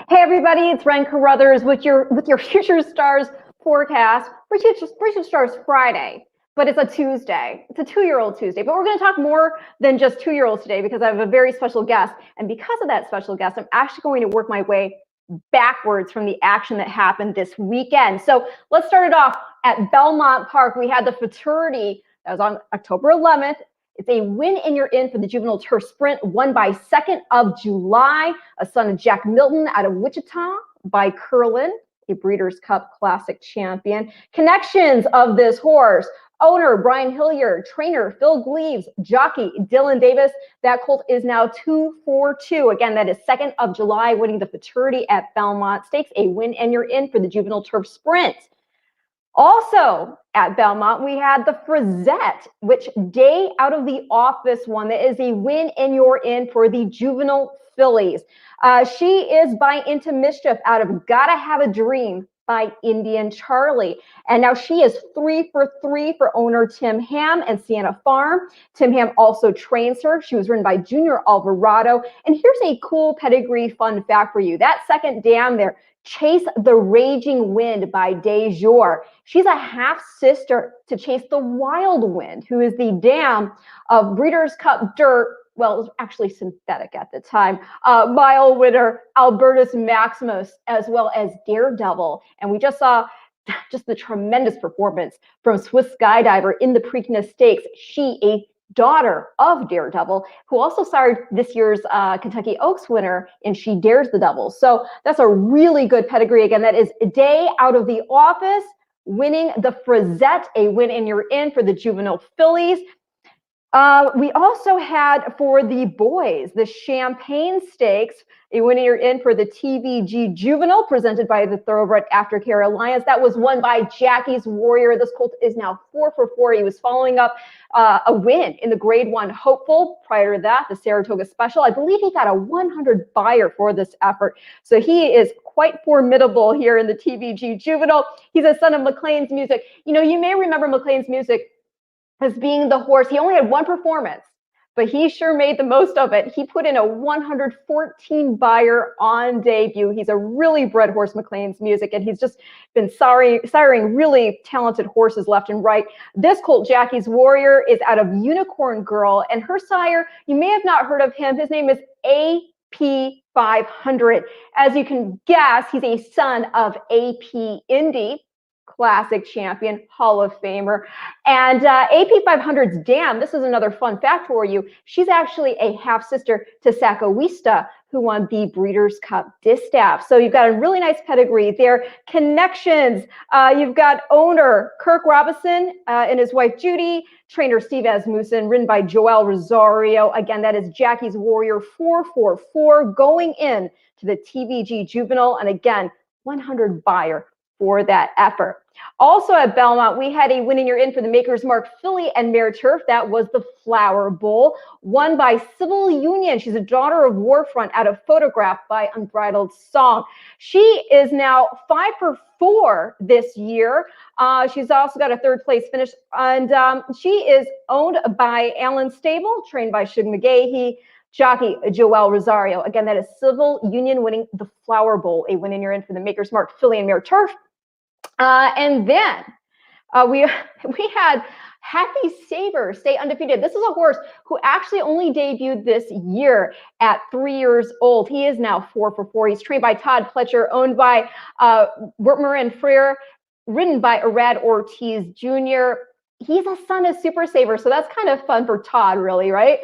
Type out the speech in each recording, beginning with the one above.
Hey everybody, it's Ren Carothers with your Future Stars forecast for Future Stars Friday, but it's a Tuesday. It's a 2-year-old Tuesday, but we're going to talk more than just 2-year-olds today because I have a very special guest, and because of that special guest, I'm actually going to work my way backwards from the action that happened this weekend. So let's start it off at Belmont Park. We had the fraternity that was on October 11th. It's a win and you're in for the juvenile turf sprint, won by 2nd of July, a son of Jack Milton out of Wichita by Curlin, a Breeders' Cup Classic champion. Connections of this horse: owner Brian Hilliard, trainer Phil Gleaves, jockey Dylan Davis. That colt is now 2-4-2. Again, that is 2nd of July, winning the fraternity at Belmont Stakes, a win and you're in for the juvenile turf sprint. Also at Belmont, we had the Frizette, which day out of the office won. That is a win and you're in for the juvenile fillies. She is by Into Mischief out of Gotta Have a Dream by Indian Charlie. And now she is 3 for 3 for owner Tim Ham and Sienna Farm. Tim Ham also trains her. She was ridden by Junior Alvarado. And here's a cool pedigree fun fact for you. That second dam there, Chase the Raging Wind by Dejour. She's a half sister to Chase the Wild Wind, who is the dam of Breeders' Cup Dirt. Well, it was actually synthetic at the time. Mile winner Albertus Maximus, as well as Daredevil. And we just saw just the tremendous performance from Swiss Skydiver in the Preakness Stakes. She, a daughter of Daredevil, who also starred this year's Kentucky Oaks winner in She Dares the Devil. So that's a really good pedigree. Again, that is a day out of the office, winning the Frizette, a win and you're in for the juvenile fillies. We also had for the boys, the Champagne Stakes, a win and you're in for the TVG Juvenile, presented by the Thoroughbred Aftercare Alliance. That was won by Jackie's Warrior. This colt is now 4 for 4. He was following up a win in the Grade 1 Hopeful. Prior to that, the Saratoga Special. I believe he got a 100 buyer for this effort. So he is quite formidable here in the TVG Juvenile. He's a son of McLean's Music. You know, you may remember McLean's Music as being the horse. He only had one performance, but he sure made the most of it. He put in a 114 buyer on debut. He's a really bred horse, McLean's Music, and he's just been siring really talented horses left and right. This colt, Jackie's Warrior, is out of Unicorn Girl, and her sire, you may have not heard of him. His name is AP 500. As you can guess, he's a son of AP Indy Classic champion, Hall of Famer. And AP 500's dam, this is another fun fact for you. She's actually a half-sister to Sakowista, who won the Breeders' Cup Distaff. So you've got a really nice pedigree there. Connections, you've got owner Kirk Robinson and his wife Judy, trainer Steve Asmussen, ridden by Joel Rosario. Again, that is Jackie's Warrior 444 going in to the TVG Juvenile. And again, 100 buyer for that effort. Also at Belmont, we had a win and you're in for the Maker's Mark filly and mare turf. That was the Flower Bowl, won by Civil Union. She's a daughter of Warfront out of Photograph by Unbridled Song. She is now 5 for 4 this year. She's also got a 3rd place finish, and she is owned by Allen Stable, trained by Shug McGahee. Jockey Joel Rosario. Again, that is Civil Union winning the Flower Bowl, a win and you're in for the Maker's Mark filly and mare turf. And then we had Happy Saver stay undefeated. This is a horse who actually only debuted this year at 3 years old. He is now 4 for 4. He's trained by Todd Pletcher, owned by Wertmer and Freer, ridden by Arad Ortiz Jr. He's a son of Super Saver, so that's kind of fun for Todd, really, right?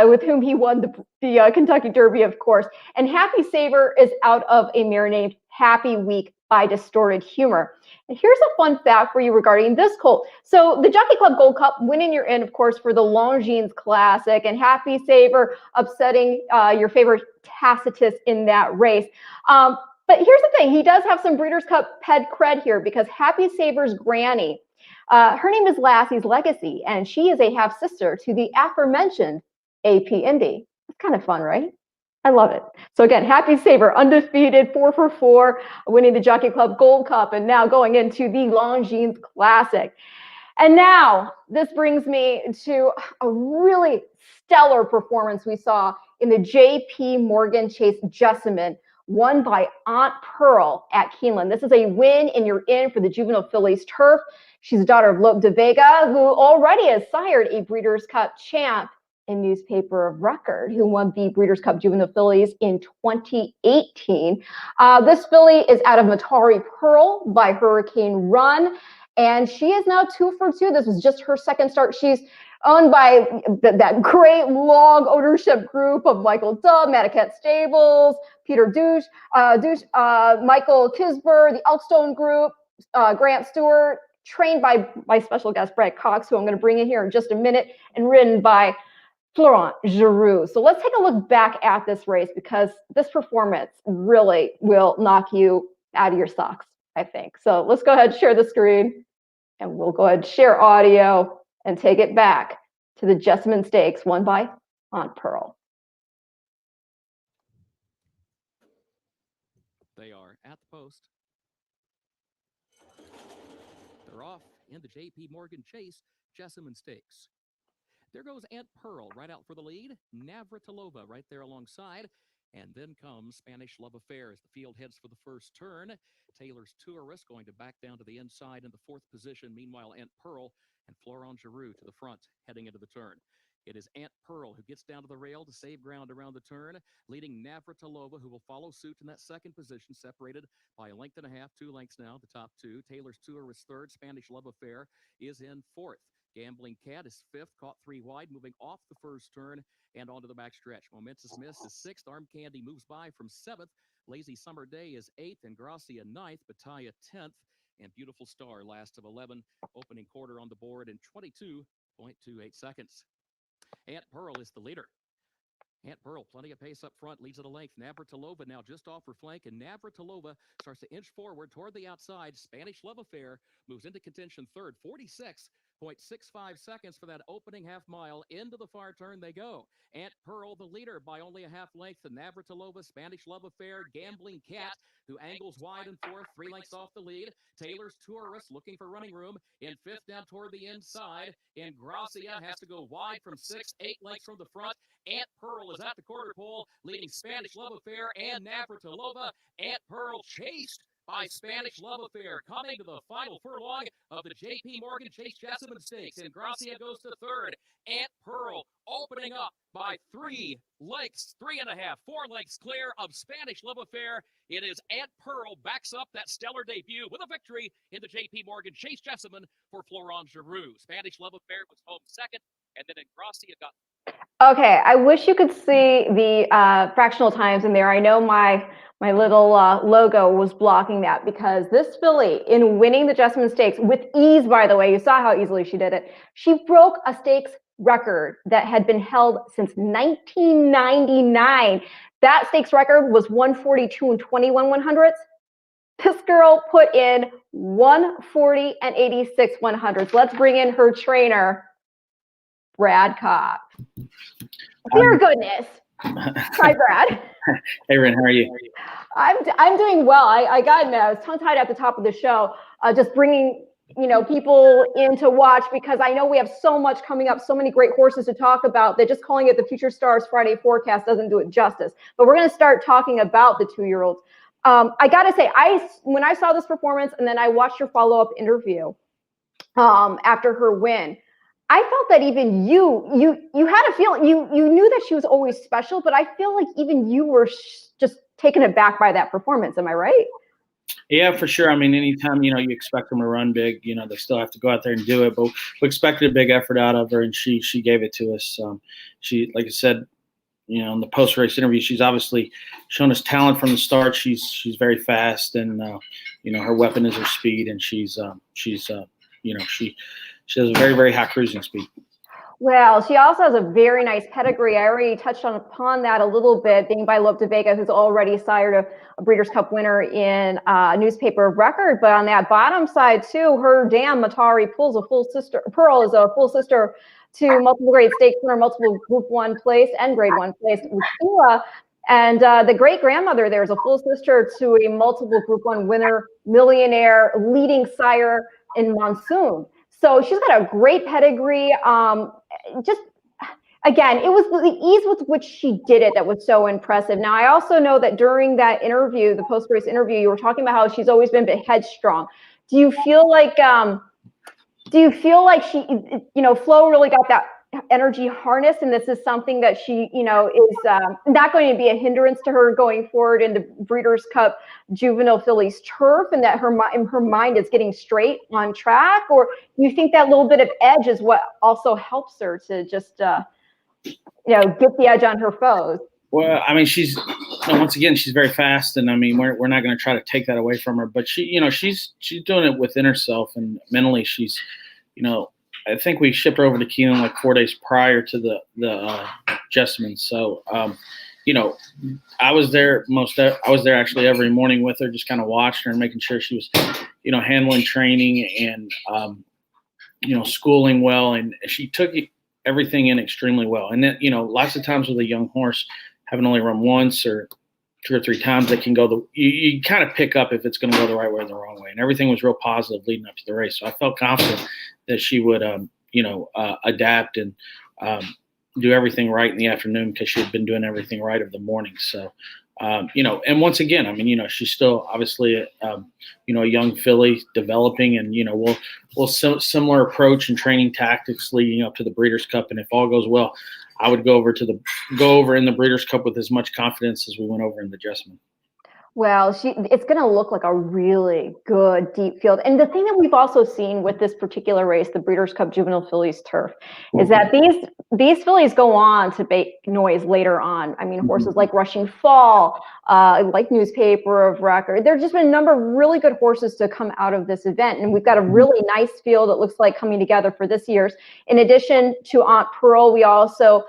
With whom he won the Kentucky Derby, of course. And Happy Saver is out of a mare named Happy Week by Distorted Humor. And here's a fun fact for you regarding this colt. So the Jockey Club Gold Cup winning you're in, of course, for the Longines Classic, and Happy Saver upsetting your favorite Tacitus in that race. But here's the thing. He does have some Breeders' Cup ped cred here, because Happy Saver's granny, her name is Lassie's Legacy, and she is a half-sister to the aforementioned AP Indy. It's kind of fun, right? I love it. So again, Happy Saver, undefeated, 4 for 4, winning the Jockey Club Gold Cup, and now going into the Longines Classic. And now this brings me to a really stellar performance we saw in the J.P. Morgan Chase Jessamine, won by Aunt Pearl at Keeneland. This is a win, and you're in for the Juvenile Fillies turf. She's the daughter of Lope de Vega, who already has sired a Breeders' Cup champ in Newspaper of Record, who won the Breeders' Cup Juvenile Fillies in 2018. This filly is out of Matari Pearl by Hurricane Run, and she is now 2 for 2. This was just her second start. She's owned by that great long ownership group of Michael Dubb, Madaket Stables, Peter Douche, Michael Kisber, the Elkstone Group, Grant Stewart, trained by my special guest, Brad Cox, who I'm going to bring in here in just a minute, and ridden by Florent Giroux. So let's take a look back at this race, because this performance really will knock you out of your socks, I think. So let's go ahead and share the screen, and we'll go ahead and share audio and take it back to the Jessamine Stakes, won by Aunt Pearl. They are at the post. They're off in the J.P. Morgan Chase Jessamine Stakes. There goes Aunt Pearl right out for the lead. Navratilova right there alongside. And then comes Spanish Love Affair as the field heads for the first turn. Taylor's Tourist going to back down to the inside in the 4th position. Meanwhile, Aunt Pearl and Florent Giroux to the front heading into the turn. It is Aunt Pearl who gets down to the rail to save ground around the turn, leading Navratilova, who will follow suit in that 2nd position, separated by a length and a half, 2 lengths now, the top 2. Taylor's Tourist 3rd. Spanish Love Affair is in 4th. Gambling Cat is 5th, caught 3 wide, moving off the first turn and onto the backstretch. Momentous Miss is 6th. Arm Candy moves by from 7th. Lazy Summer Day is 8th, and Gracia 9th. Battaglia 10th, and Beautiful Star last of 11. Opening quarter on the board in 22.28 seconds. Aunt Pearl is the leader. Aunt Pearl, plenty of pace up front, leads at a length. Navratilova now just off her flank, and Navratilova starts to inch forward toward the outside. Spanish Love Affair moves into contention 3rd. 46.65 seconds for that opening half mile. Into the far turn they go. Aunt Pearl, the leader, by only a half length to Navratilova. Spanish Love Affair, Gambling Cat, who angles wide in 4th, 3 lengths off the lead. Taylor's Tourist looking for running room in 5th, down toward the inside. And Gracia has to go wide from 6th, 8 lengths from the front. Aunt Pearl is at the quarter pole, leading Spanish Love Affair and Navratilova. Aunt Pearl chased by Spanish Love Affair, coming to the final furlong of the J.P. Morgan Chase Jessamine Stakes, and Gracia goes to 3rd. Aunt Pearl opening up by 3 lengths, 3.5, 4 lengths clear of Spanish Love Affair. It is Aunt Pearl backs up that stellar debut with a victory in the J.P. Morgan Chase Jessamine for Florent Giroux. Spanish Love Affair was home 2nd, and then Gracia got... Okay, I wish you could see the fractional times in there. I know my little logo was blocking that, because this filly, in winning the Jessamine Stakes with ease, by the way, you saw how easily she did it. She broke a stakes record that had been held since 1999. That stakes record was 142 and 21 100ths. This girl put in 140 and 86 100ths. Let's bring in her trainer, Brad Cox. Dear goodness. Hi, Brad. Hey, Ren, how are you? I'm doing well. I got tongue-tied at the top of the show, just bringing people in to watch, because I know we have so much coming up, so many great horses to talk about, that just calling it the Future Stars Friday forecast doesn't do it justice. But we're going to start talking about the 2-year-olds. I got to say, when I saw this performance, and then I watched your follow-up interview after her win, I felt that even you had a feeling, you knew that she was always special, but I feel like even you were just taken aback by that performance. Am I right? Yeah, for sure. I mean, anytime, you expect them to run big, they still have to go out there and do it, but we expected a big effort out of her, and she gave it to us. She, like I said, in the post-race interview, she's obviously shown us talent from the start. She's very fast, and her weapon is her speed, and she has a very, very high cruising speed. Well, she also has a very nice pedigree. I already touched upon that a little bit, being by Lope de Vega, who's already sired a Breeders' Cup winner in Newspaper of Record. But on that bottom side, too, her dam, Matari Pearl, is a full sister to multiple grade stakes winner, multiple Group 1 place and Grade 1 place, Lucilla. And the great-grandmother there is a full sister to a multiple Group 1 winner, Millionaire, leading sire in Monsoon. So she's got a great pedigree. again, it was the ease with which she did it that was so impressive. Now, I also know that during that interview, the post-race interview, you were talking about how she's always been a bit headstrong. Do you feel like she, Flo really got that energy harness, and this is something that she, is not going to be a hindrance to her going forward in the Breeders' Cup Juvenile Fillies turf, and that her mind is getting straight on track? Or do you think that little bit of edge is what also helps her to just, get the edge on her foes? Well, I mean, once again, she's very fast, and I mean, we're not going to try to take that away from her. But she's doing it within herself, and mentally, she's, I think we shipped her over to Keeneland like 4 days prior to the Jessamine. So, I was there actually every morning with her, just kind of watching her and making sure she was, handling training and, schooling well, and she took everything in extremely well. And then, lots of times with a young horse, having only run once or 2 or 3 times, that can go you kind of pick up if it's going to go the right way or the wrong way. And everything was real positive leading up to the race. So I felt confident that she would, adapt and do everything right in the afternoon, because she had been doing everything right of the morning. So, and once again, I mean, she's still obviously, a young filly developing, and, we'll similar approach and training tactics leading up to the Breeders' Cup. And if all goes well, I would go over in the Breeders' Cup with as much confidence as we went over in the Jessamine. Well, it's going to look like a really good deep field. And the thing that we've also seen with this particular race, the Breeders' Cup Juvenile Fillies turf, is that these fillies go on to make noise later on. I mean, horses like Rushing Fall, like Newspaper of Record. There's just been a number of really good horses to come out of this event. And we've got a really nice field, it looks like, coming together for this year's. In addition to Aunt Pearl, we also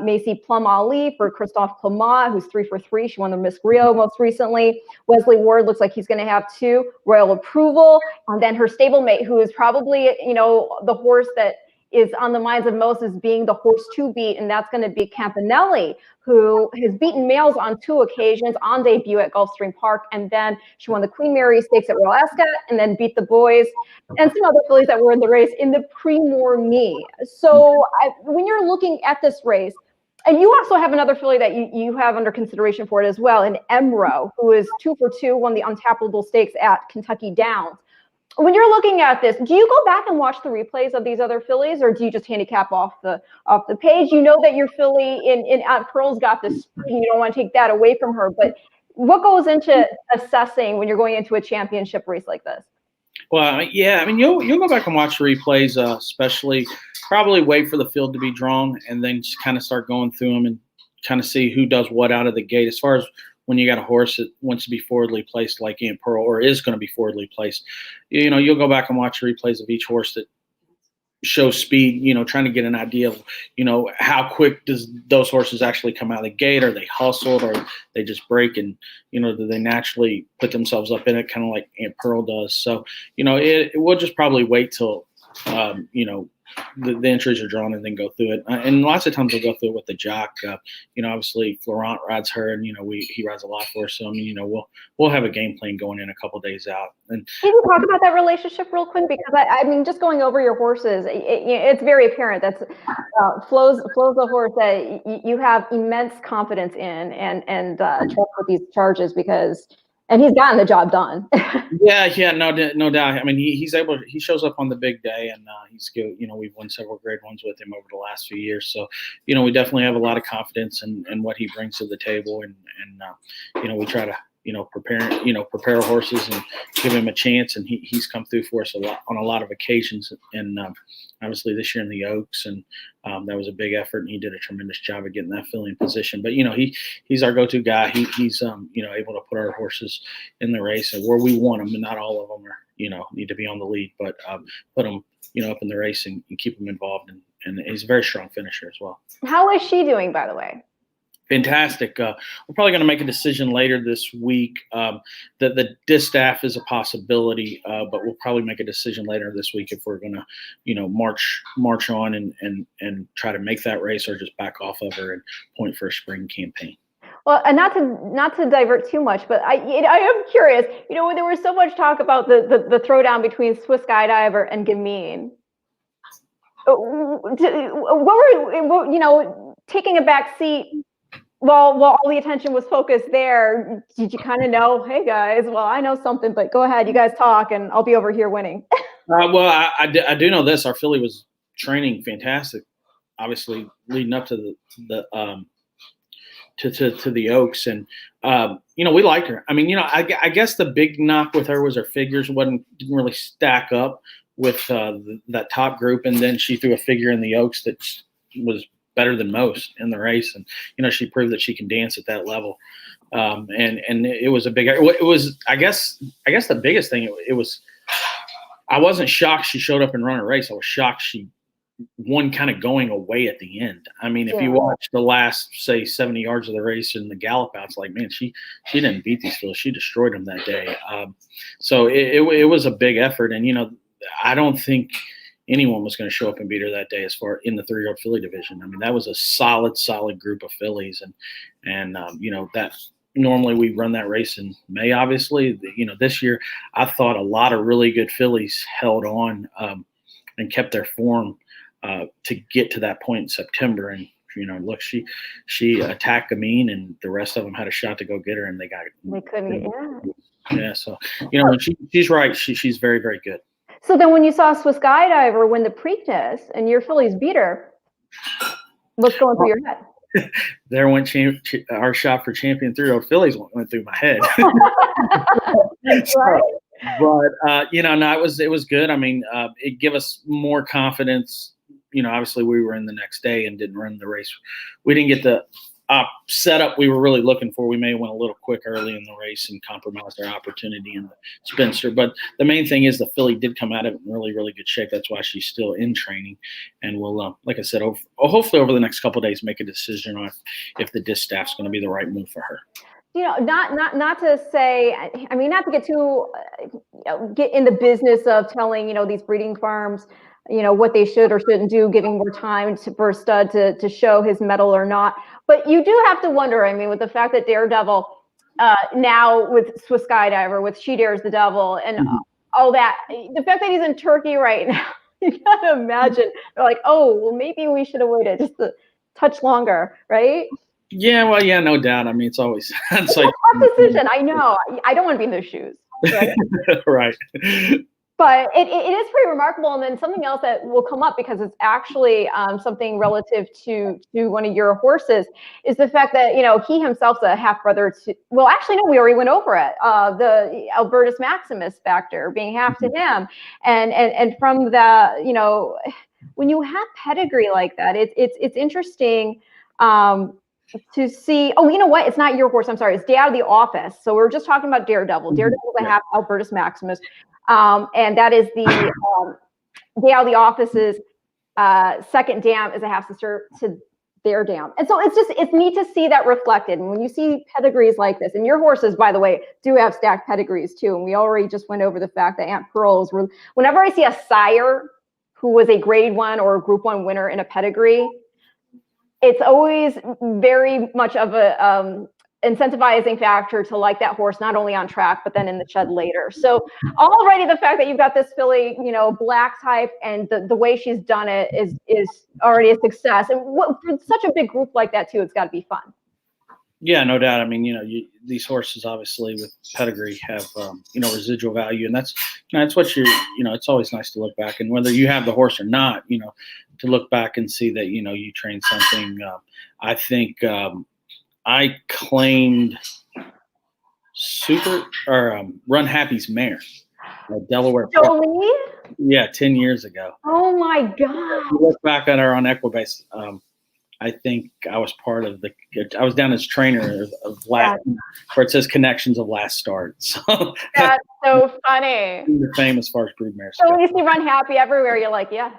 may see Plum Ali for Christophe Clement, who's 3 for 3. She won the Miss Rio most recently. Wesley Ward looks like he's going to have 2. Royal Approval. And then her stablemate, who is probably, the horse that is on the minds of most as being the horse to beat, and that's going to be Campanelli, who has beaten males on 2 occasions on debut at Gulfstream Park, and then she won the Queen Mary Stakes at Royal Ascot, and then beat the boys and some other fillies that were in the race in the Prix Morny. So when you're looking at this race, and you also have another filly that you have under consideration for it as well, in Emro, who is 2 for 2, won the Untappable Stakes at Kentucky Downs. When you're looking at this, do you go back and watch the replays of these other fillies, or do you just handicap off the page? You know that your filly in Aunt Pearl's got this speed, and you don't want to take that away from her. But what goes into assessing when you're going into a championship race like this? Well, yeah, I mean, you'll go back and watch the replays, especially probably wait for the field to be drawn, and then just kind of start going through them and kind of see who does what out of the gate. As far as when you got a horse that wants to be forwardly placed like Aunt Pearl, or is going to be forwardly placed, you'll go back and watch replays of each horse that show speed, trying to get an idea of, how quick does those horses actually come out of the gate? Are they hustled, or they just break, and, do they naturally put themselves up in it, kind of like Aunt Pearl does? So, we'll just probably wait till, the entries are drawn and then go through it. And lots of times we'll go through it with the jock. Obviously Florent rides her, and, he rides a lot for us. So, I mean, we'll have a game plan going in a couple days out. And can you talk about that relationship real quick? Because I mean, just going over your horses, it's very apparent that Flo's the horse that you have immense confidence in and trust with these charges, and he's gotten the job done. Yeah, no doubt. I mean, he shows up on the big day, and he's good. We've won several Grade 1s with him over the last few years. So, we definitely have a lot of confidence in what he brings to the table, and we try to, prepare horses and give him a chance. And he's come through for us on a lot of occasions. And obviously this year in the Oaks, and that was a big effort, and he did a tremendous job of getting that filly in position. But, he's our go-to guy. He's able to put our horses in the race and where we want them, and not all of them are, need to be on the lead, but put them, up in the race and keep them involved. And he's a very strong finisher as well. How is she doing, by the way? Fantastic. We're probably going to make a decision later this week. The Distaff is a possibility, but we'll probably make a decision later this week if we're going to, march on and try to make that race, or just back off of her and point for a spring campaign. Well, and not to divert too much, but I am curious. When there was so much talk about the throwdown between Swiss Skydiver and Gamine, taking a back seat while all the attention was focused there, did you kind of know, hey guys, well, I know something, but go ahead, you guys talk, and I'll be over here winning? Well, I do know this. Our filly was training fantastic, obviously leading up to to the Oaks, and we liked her. I mean, I guess the big knock with her was her figures didn't really stack up with that top group, and then she threw a figure in the Oaks that was better than most in the race, and she proved that she can dance at that level. And it was it was I guess the biggest thing it was. I wasn't shocked she showed up and run a race. I was shocked she won kind of going away at the end. I mean, if you watch the last, say, 70 yards of the race and the gallop out, it's like, man, she didn't beat these fillies. She destroyed them that day. So it was a big effort. And, I don't think anyone was going to show up and beat her that day as far in the 3-year-old filly division. I mean, that was a solid group of fillies. And that normally we run that race in May, obviously. This year I thought a lot of really good fillies held on and kept their form to get to that point in September. And, look, she attacked Gamine, and the rest of them had a shot to go get her, and they couldn't get Yeah. So, when she's right, she's very, very good. So then when you saw Swiss Skydiver win the Preakness and your fillies beat her, what's going through your head? There went our shot for champion 3-year-old fillies went through my head. Right. But no, it was good. I mean, it gave us more confidence. Obviously we were in the next day and didn't run the race. We didn't get the setup we were really looking for. We may have went a little quick early in the race and compromised our opportunity in the Spencer. But the main thing is the filly did come out of it in really, really good shape. That's why she's still in training. And we'll, like I said, hopefully over the next couple of days, make a decision on if the Distaff's going to be the right move for her. Not to say, I mean, not to get too get in the business of telling these breeding farms what they should or shouldn't do, giving more time for a stud to show his mettle or not. But you do have to wonder, I mean, with the fact that Daredevil now with Swiss Skydiver, with She Dares the Devil, and all that, the fact that he's in Turkey right now, you gotta imagine they're like, oh, well, maybe we should have waited just a touch longer, right? Yeah, well, yeah, no doubt. I mean, it's always it's like a tough decision. I know. I don't want to be in those shoes. Right. Right. But it is pretty remarkable. And then something else that will come up, because it's actually something relative to one of your horses, is the fact that, he himself's a half brother to, well, actually, no, we already went over it. The Albertus Maximus factor being half to him. And from the, when you have pedigree like that, it's interesting to see. Oh, you know what? It's not your horse. I'm sorry. It's Day Out of the Office. So we were just talking about Daredevil. Daredevil's a half Albertus Maximus. And that is the Day Out of the Office's second dam is a half sister to their dam. And so it's neat to see that reflected. And when you see pedigrees like this, and your horses, by the way, do have stacked pedigrees too. And we already just went over the fact that Aunt Pearl's were, whenever I see a sire who was a grade 1 or a group 1 winner in a pedigree, it's always very much of a incentivizing factor to like that horse, not only on track, but then in the shed later. So already the fact that you've got this filly, black type, and the way she's done it is already a success. And for such a big group like that too, it's got to be fun. Yeah, no doubt. I mean, these horses obviously with pedigree have, residual value, and that's what it's always nice to look back, and whether you have the horse or not, to look back and see that, you trained something. I think I claimed Run Happy's mare, Delaware. Jolie? Yeah, 10 years ago. Oh my God. You look back at her on Equibase. I think I was I was down as trainer of last, where it says connections of last start. So that's so funny. The famous as far as broodmares. So when you see Run Happy everywhere, you're like, yeah.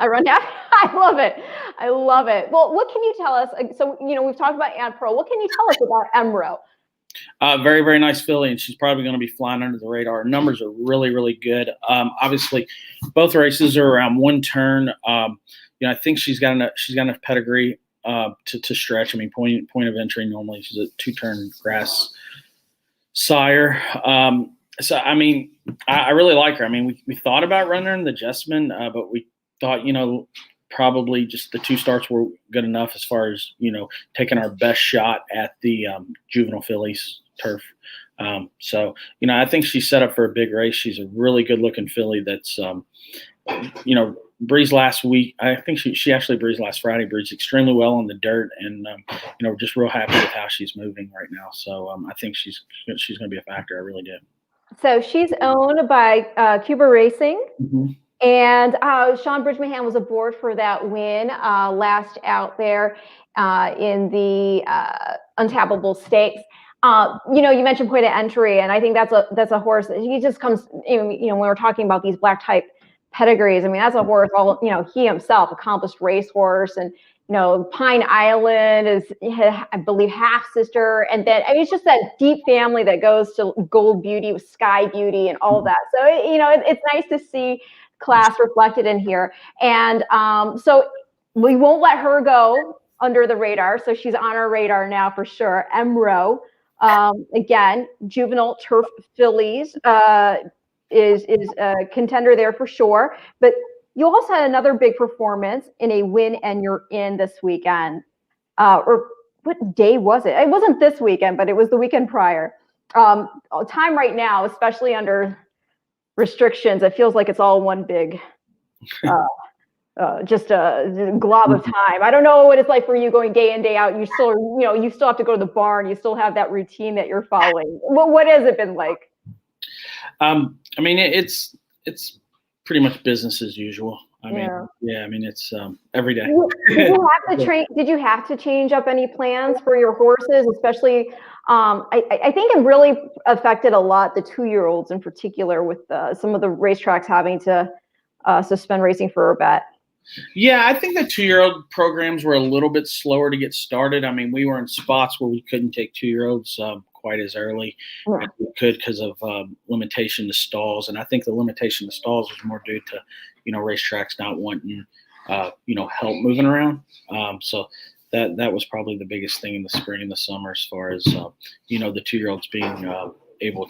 I Run Happy. I love it. Well, what can you tell us? So, we've talked about Aunt Pearl. What can you tell us about Emro? Very, very nice filly, and she's probably going to be flying under the radar. Her numbers are really, really good. Obviously, both races are around one turn. I think she's got enough pedigree to stretch. I mean, point of entry normally she's a 2-turn grass sire. So I mean, I really like her. I mean, we thought about running her in the Jessamine, but we thought, probably just the 2 starts were good enough as far as, taking our best shot at the juvenile fillies turf. So, I think she's set up for a big race. She's a really good looking filly that's, breezed last week. I think she actually breezed last Friday, breezed extremely well on the dirt. And, we're just real happy with how she's moving right now. So I think she's going to be a factor. I really do. So she's owned by Cuba Racing. Mm-hmm. And Sean Bridgman was aboard for that win last out there in the Untappable Stakes. You mentioned point of entry, and I think that's a horse. He just comes, when we're talking about these black type pedigrees. I mean, that's a horse. He himself, accomplished racehorse, and Pine Island is, I believe, half sister, and then it's just that deep family that goes to Gold Beauty with Sky Beauty and all that. So it's nice to see class reflected in here, and so we won't let her go under the radar. So she's on our radar now for sure. Emro, again, juvenile turf fillies, is a contender there for sure. But you also had another big performance in a win, and you're in this weekend. Or what day was it? It wasn't this weekend, but it was the weekend prior. Time right now, especially under restrictions, it feels like it's all one big just a glob of time. I don't know what it's like for you going day in, day out. You still have to go to the barn. You still have that routine that you're following. What has it been like? I mean, it's pretty much business as usual. I mean, it's every day. Did you have to change up any plans for your horses, especially? I think it really affected a lot the 2-year-olds in particular, with some of the racetracks having to suspend racing for a bit. Yeah, I think the 2-year-old programs were a little bit slower to get started. I mean, we were in spots where we couldn't take 2-year-olds quite as early as we could because of limitation to stalls. And I think the limitation to stalls was more due to, racetracks not wanting, help moving around. So that was probably the biggest thing in the spring and the summer as far as, the 2-year-olds being able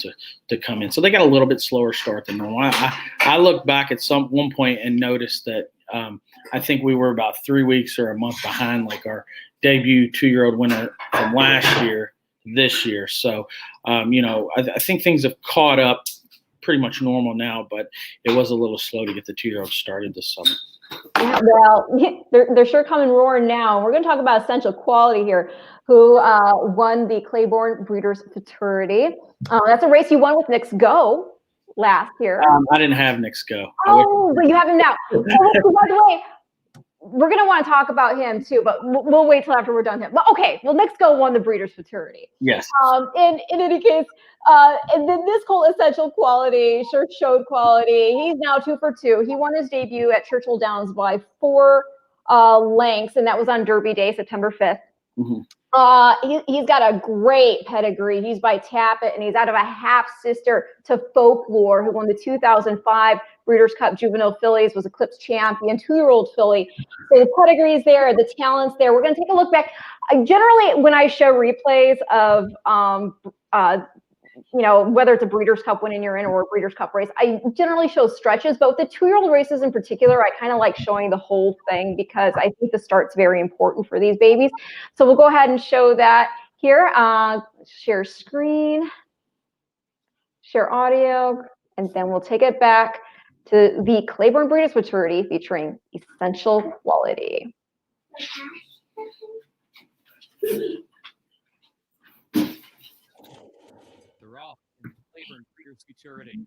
to come in. So they got a little bit slower start than normal. I look back at one point and noticed that I think we were about 3 weeks or a month behind, like our debut 2-year-old winner from last year, this year. So, I think things have caught up pretty much normal now, but it was a little slow to get the 2-year-old started this summer. Yeah, well, they're sure coming roaring now. We're going to talk about Essential Quality here, who won the Claiborne Breeders' Futurity. That's a race you won with Nick's Go last year. I didn't have Nick's Go. Oh, but you have him now. Oh, by the way, we're going to want to talk about him too, but we'll wait till after we're done him. But okay, well, Nick's Go won the Breeders' Futurity. Yes. In any case, and then this whole Essential Quality sure showed quality. He's now 2 for 2. He won his debut at Churchill Downs by 4 lengths, and that was on Derby Day, September 5th. Mm-hmm. He's got a great pedigree. He's by Tappet, and he's out of a half sister to Folklore, who won the 2005 Breeders' Cup Juvenile Fillies, was Eclipse champion, 2-year-old filly. So the pedigree's there, the talent's there. We're going to take a look back. Generally, when I show replays of whether it's a Breeders' Cup winning you're in or a Breeders' Cup race, I generally show stretches, but with the 2-year-old races in particular, I kind of like showing the whole thing because I think the start's very important for these babies. So we'll go ahead and show that here. Share screen, share audio, and then we'll take it back to the Claiborne Breeders' Futurity featuring Essential Quality. They're off. Claiborne Breeders' Futurity.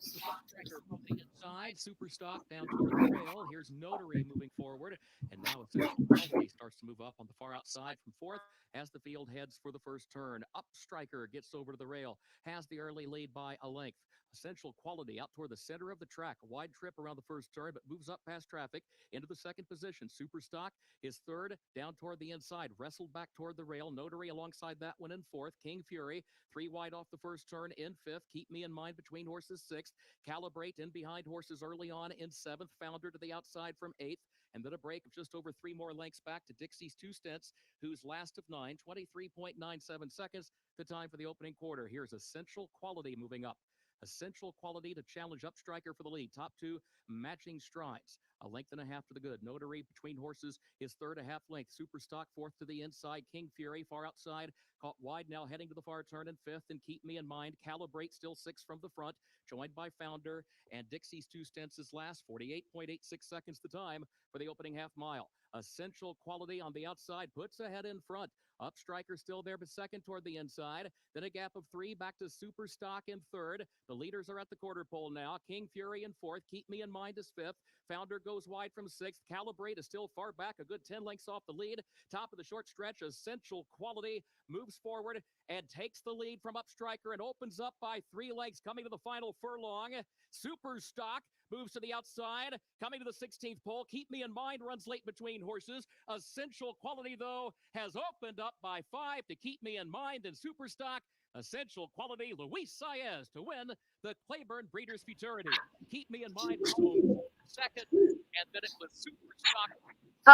Striker from the inside, super stock down toward the rail. Here's Notary moving forward, and now Essential Quality starts to move up on the far outside from 4th as the field heads for the first turn. Up Striker gets over to the rail, has the early lead by a length. Essential Quality out toward the center of the track. A wide trip around the first turn, but moves up past traffic into the second position. Superstock is 3rd, down toward the inside. Wrestled back toward the rail. Notary alongside that one in 4th. King Fury, 3 wide off the first turn in 5th. Keep Me in Mind between horses 6th. Calibrate in behind horses early on in 7th. Founder to the outside from 8th. And then a break of just over 3 more lengths back to Dixie's 2 Stints, who's last of 9, 23.97 seconds, the time for the opening quarter. Here's Essential Quality moving up. Essential Quality to challenge Upstriker for the lead. Top two matching strides. A length and a half to the good. Notary between horses is third, a half length. Superstock fourth to the inside. King Fury far outside. Caught wide now heading to the far turn in fifth. And Keep Me in Mind. Calibrate still sixth from the front. Joined by Founder. And Dixie's two stints is last. 48.86 seconds the time for the opening half mile. Essential Quality on the outside puts ahead in front. Upstriker still there, but second toward the inside. Then a gap of three back to Superstock in third. The leaders are at the quarter pole now. King Fury in fourth. Keep Me in Mind is fifth. Founder goes wide from sixth. Calibrate is still far back, a good 10 lengths off the lead. Top of the short stretch, Essential Quality moves forward and takes the lead from Upstriker and opens up by 3 lengths coming to the final furlong. Superstock moves to the outside, coming to the 16th pole. Keep Me in Mind runs late between horses. Essential Quality, though, has opened up by 5 to Keep Me in Mind and Superstock. Essential Quality, Luis Saez to win the Claiborne Breeders' Futurity. Keep Me in Mind was home second, and then it was Superstock.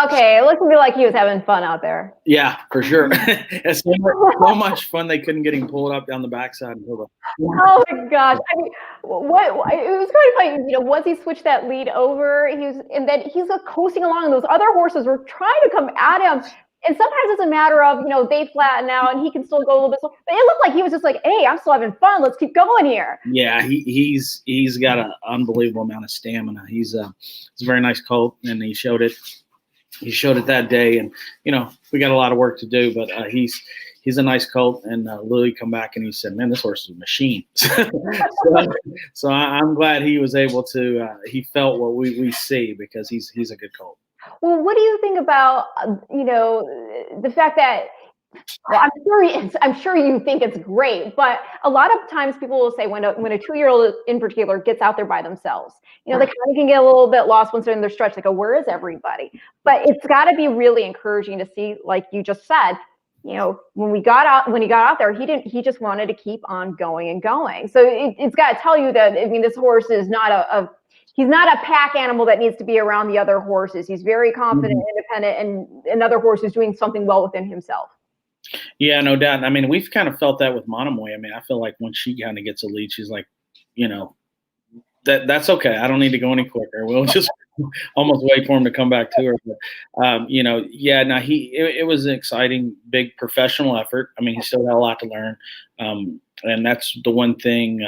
Okay, it looked to me like he was having fun out there. Yeah, for sure. It's so much fun they couldn't get him pulled up down the backside. Oh my gosh! I mean, what it was kind of funny. You know, once he switched that lead over, and then he's like coasting along, and those other horses were trying to come at him. And sometimes it's a matter of, they flatten out and he can still go a little bit slow. But it looked like he was just like, hey, I'm still having fun. Let's keep going here. Yeah, he's got an unbelievable amount of stamina. He's a very nice colt, and he showed it. He showed it that day, and we got a lot of work to do, but he's a nice colt. And Louis come back and he said, "Man, this horse is a machine." so I'm glad he was able to. He felt what we see, because he's a good colt. Well, what do you think about the fact that? Well, I'm sure you think it's great, but a lot of times people will say when a 2-year-old in particular gets out there by themselves, they kind of can get a little bit lost once they're in their stretch. They go, where is everybody? But it's got to be really encouraging to see, like you just said, when he got out there, he just wanted to keep on going and going. So it's got to tell you that, I mean, this horse is not he's not a pack animal that needs to be around the other horses. He's very confident, independent, and another horse is doing something well within himself. Yeah, no doubt. I mean, we've kind of felt that with Monomoy. I mean, I feel like when she kind of gets a lead, she's like, that's okay. I don't need to go any quicker. We'll just almost wait for him to come back to her. But, it was an exciting, big professional effort. I mean, he still got a lot to learn. And that's the one thing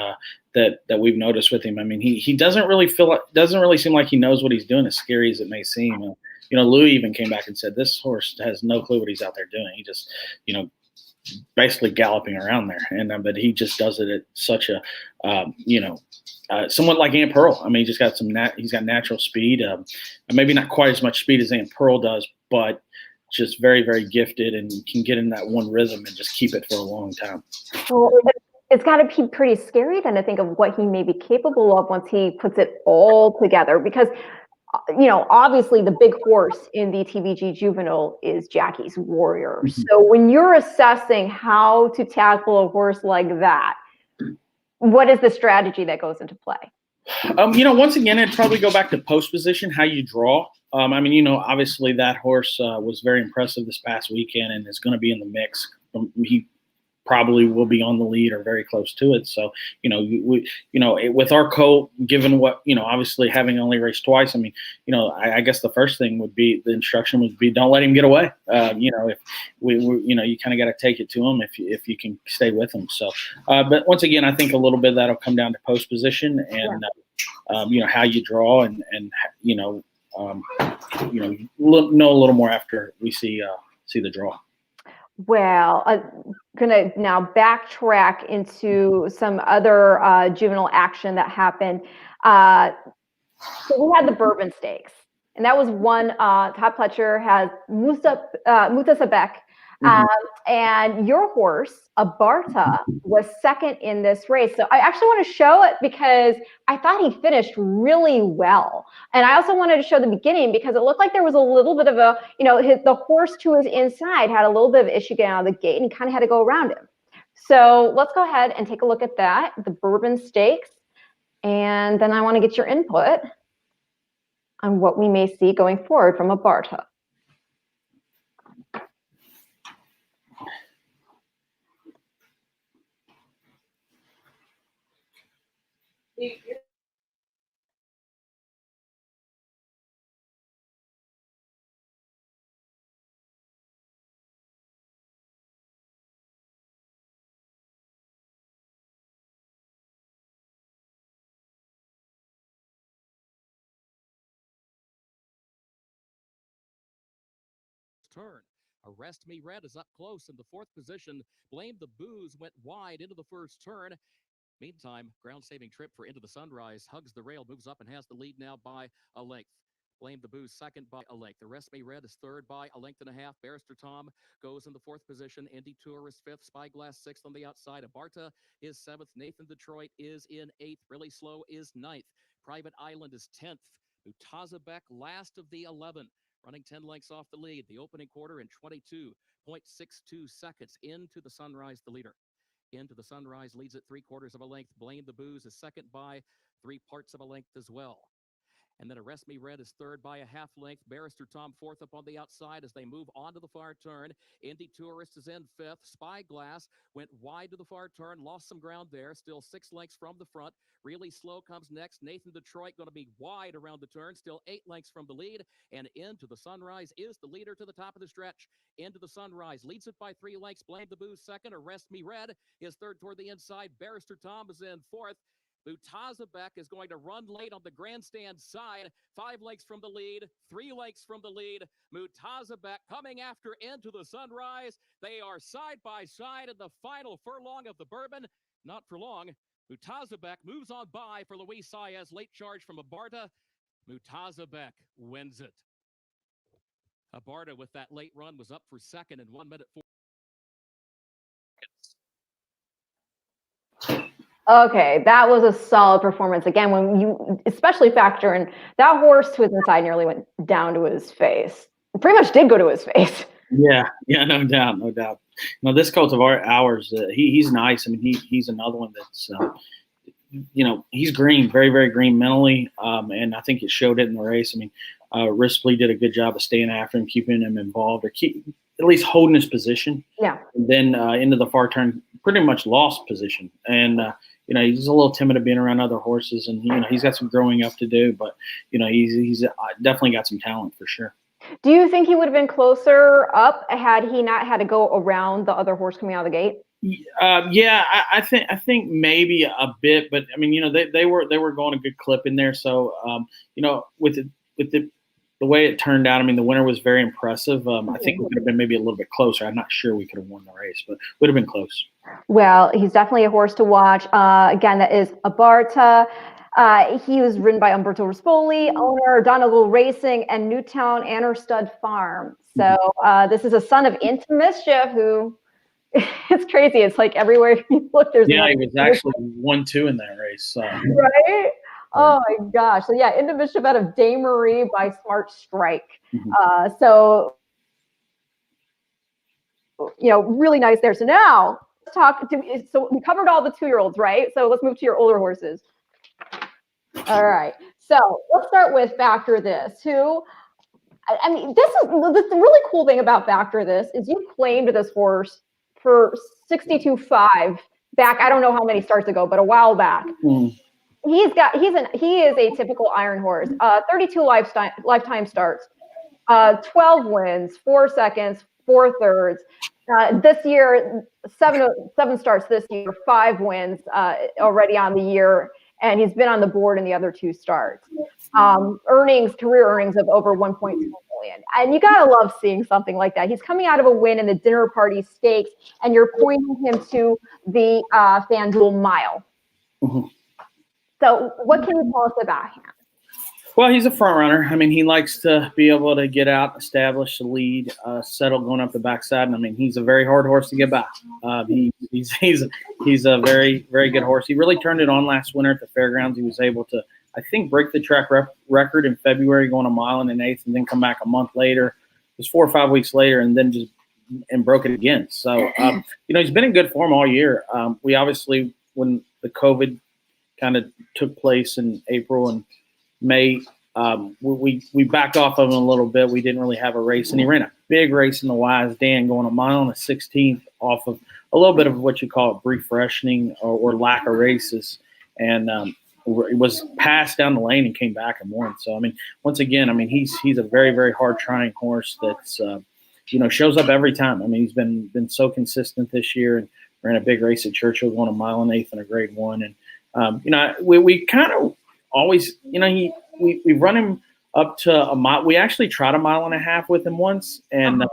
that we've noticed with him. I mean, he doesn't really seem like he knows what he's doing, as scary as it may seem. Louis even came back and said, this horse has no clue what he's out there doing. He just, basically galloping around there. And but he just does it at such a, somewhat like Aunt Pearl. I mean, he's got natural speed. Maybe not quite as much speed as Aunt Pearl does, but just very, very gifted, and can get in that one rhythm and just keep it for a long time. Well, it's got to be pretty scary then to think of what he may be capable of once he puts it all together, because obviously the big horse in the TVG Juvenile is Jackie's Warrior. So when you're assessing how to tackle a horse like that, what is the strategy that goes into play? Once again, it'd probably go back to post position, how you draw. Obviously that horse was very impressive this past weekend and is going to be in the mix. He probably will be on the lead or very close to it. So, with our colt, given what, obviously having only raced twice, I mean, I guess the first thing would be, the instruction would be, don't let him get away. If you kind of got to take it to him if you can stay with him. So, but once again, I think a little bit of that'll come down to post position and, how you draw and know a little more after we see the draw. Well, I'm going to now backtrack into some other juvenile action that happened. So we had the Bourbon Stakes, and that was one. Todd Pletcher has Musa Sabek, and your horse, Abarta, was second in this race. So I actually want to show it because I thought he finished really well. And I also wanted to show the beginning because it looked like there was a little bit of a, the horse to his inside had a little bit of issue getting out of the gate, and he kind of had to go around him. So let's go ahead and take a look at that, the Bourbon Stakes. And then I want to get your input on what we may see going forward from Abarta. Turn. Arrest Me Red is up close in the fourth position. Blame the Booze went wide into the first turn. Meantime, ground-saving trip for Into the Sunrise hugs the rail, moves up and has the lead now by a length. Blame the Booze second by a length. Arrest Me Red is third by a length and a half. Barrister Tom goes in the fourth position. Indy Tourist fifth. Spyglass sixth on the outside. Abarta is seventh. Nathan Detroit is in eighth. Really Slow is ninth. Private Island is 10th. Utazabek last of the 11. Running 10 lengths off the lead. The opening quarter in 22.62 seconds. Into the Sunrise, the leader. Into the Sunrise leads at 3/4 of a length. Blame the Booze is second by 3/4 of a length as well. And then Arrest Me Red is third by a half length. Barrister Tom fourth up on the outside as they move on to the far turn. Indy Tourist is in fifth. Spyglass went wide to the far turn, lost some ground there. Still 6 lengths from the front. Really Slow comes next. Nathan Detroit going to be wide around the turn. Still 8 lengths from the lead. And Into the Sunrise is the leader to the top of the stretch. Into the Sunrise leads it by 3 lengths. Blame the Booze second. Arrest Me Red is third toward the inside. Barrister Tom is in fourth. Utazabek is going to run late on the grandstand side. 5 lengths from the lead, 3 lengths from the lead. Utazabek coming after Into the Sunrise. They are side by side in the final furlong of the Bourbon. Not for long. Utazabek moves on by for Luis Saez. Late charge from Abarta. Utazabek wins it. Abarta with that late run was up for second in 1 minute 4. Okay, that was a solid performance. Again, when you especially factor in that horse to his inside nearly went down to his face. Pretty much did go to his face. Yeah, no doubt, no doubt. No, this colt of ours, he's nice. I mean, he's another one that's, he's green, very, very green mentally, and I think it showed it in the race. I mean, Ripley did a good job of staying after him, keeping him involved, or at least holding his position. Yeah. And then into the far turn, pretty much lost position, and he's a little timid of being around other horses, and he's got some growing up to do, but he's definitely got some talent for sure. Do you think he would have been closer up had he not had to go around the other horse coming out of the gate? Yeah, I think maybe a bit, but I mean, they were going a good clip in there. So with the way it turned out, I mean, the winner was very impressive. I think we could have been maybe a little bit closer. I'm not sure we could have won the race, but would have been close. Well, he's definitely a horse to watch. Again, that is Abarta. He was ridden by Umberto Rispoli, owner Donegal Racing and Newtown Annerstud Farm. So this is a son of Into Mischief, who it's crazy. It's like everywhere you look, there's he was actually 1-2 in that race. Right? Oh my gosh. So yeah, Into Mischief out of Dame Marie by Smart Strike. So really nice there. So now let's so we covered all the 2-year-olds, right? So let's move to your older horses. All right. So let's start with Factor This, who, I mean, the really cool thing about Factor This is you claimed this horse for 62.5 back. I don't know how many starts ago, but a while back. He is a typical iron horse. 32 lifetime starts, 12 wins, 4 seconds, 4 thirds. This year, seven starts this year, 5 wins already on the year, and he's been on the board in the other 2 starts. Career earnings of over 1.2 million. And you gotta love seeing something like that. He's coming out of a win in the Dinner Party Stakes, and you're pointing him to the FanDuel Mile. So what can you tell us about him? Well, he's a front runner. I mean, he likes to be able to get out, establish the lead, settle going up the backside. And I mean, he's a very hard horse to get by. He's a very, very good horse. He really turned it on last winter at the fairgrounds. He was able to, I think, break the track record in February, going 1 mile and an eighth, and then come back a month later. It was 4 or 5 weeks later, and then broke it again. So he's been in good form all year. We obviously, when the COVID kind of took place in April and May, we backed off of him a little bit. We didn't really have a race, and he ran a big race in the Wise Dan, going 1 mile and a 16th off of a little bit of what you call a brief freshening or lack of races. And was passed down the lane and came back and won. So I mean, once again, I mean he's a very, very hard trying horse that's shows up every time. I mean he's been so consistent this year, and ran a big race at Churchill, won a 1 1/8 and a Grade 1, and we kind of always we run him up to a mile. We actually tried a 1.5 miles with him once, and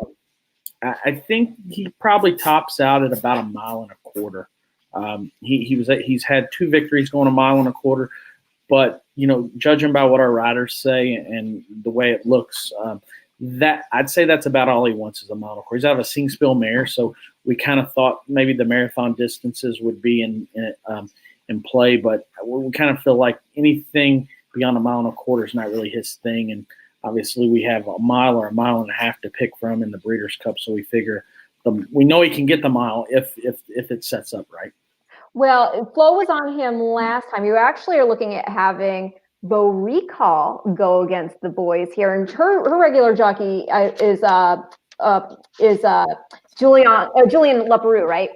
I think he probably tops out at about 1.25 miles. He's had 2 victories going 1.25 miles, but judging by what our riders say and the way it looks, that I'd say that's about all he wants is 1.25 miles. He's out of a sing spill mare, so we kind of thought maybe the marathon distances would be in play, but we kind of feel like anything beyond 1.25 miles is not really his thing, and obviously we have 1 mile or 1.5 miles to pick from in the Breeders' Cup, so we figure we know he can get the mile if it sets up right. Well, Flo was on him last time. You actually are looking at having Bo Recall go against the boys here, and her regular jockey is Julian Leperoux, right?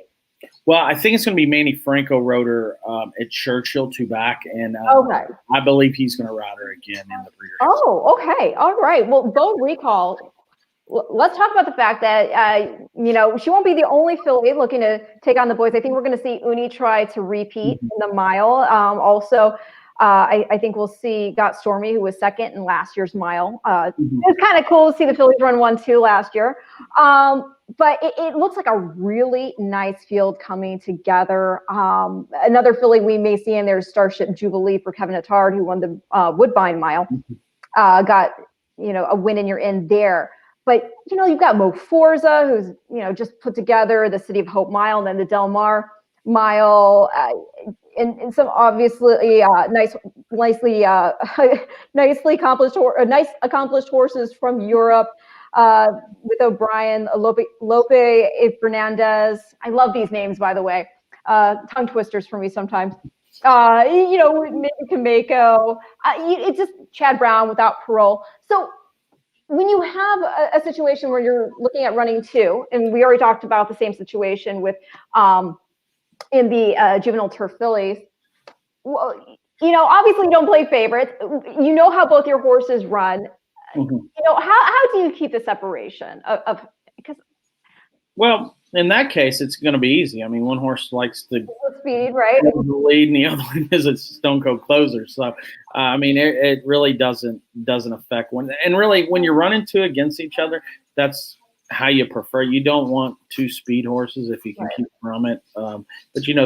Well, I think it's going to be Manny Franco rode her at Churchill 2 back, and okay. I believe he's going to ride her again in the Breeders' Cup. Oh, okay, all right. Well, Bo Recall. Let's talk about the fact that she won't be the only filly looking to take on the boys. I think we're going to see Uni try to repeat in the mile. Also, I think we'll see Got Stormy, who was second in last year's mile. It's kind of cool to see the fillies run 1-2 last year. But it looks like a really nice field coming together. Another filly we may see in there is Starship Jubilee for Kevin Attard, who won the Woodbine mile. Got a win and you're in there. But, you've got Mo Forza, who's, just put together the City of Hope mile, and then the Del Mar mile, and some obviously nicely accomplished horses from Europe, with O'Brien, Lope Fernandez. I love these names, by the way. Tongue twisters for me sometimes. Kameko. It's just Chad Brown without parole. So, when you have a situation where you're looking at running 2, and we already talked about the same situation with in the juvenile turf fillies, well, obviously you don't play favorites. You know how both your horses run. How do you keep the separation of because? Well, in that case, it's going to be easy. I mean, one horse likes the speed, right? The lead, and the other one is a stone cold closer. So, I mean, it really doesn't affect when. And really, when you're running 2 against each other, that's how you prefer. You don't want 2 speed horses if you can keep from it. But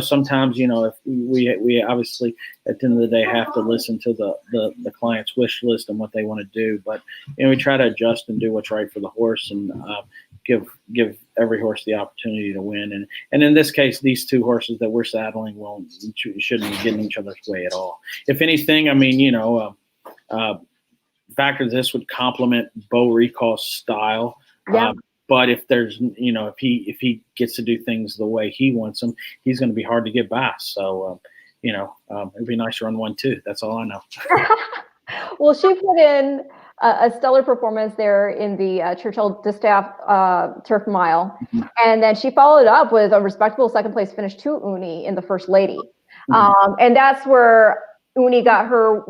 sometimes if we obviously at the end of the day have to listen to the client's wish list and what they want to do. But we try to adjust and do what's right for the horse and give every horse the opportunity to win. And in this case, these 2 horses that we're saddling shouldn't be getting each other's way at all. If anything, I mean, factor this would complement Bo Recall's style. Yeah. But if there's, if he gets to do things the way he wants them, he's going to be hard to get by. So, it'd be nice to run 1-2. That's all I know. Well, she put in a stellar performance there in the Churchill Distaff turf mile. And then she followed up with a respectable second place finish to Uni in the First Lady. And that's where Uni got her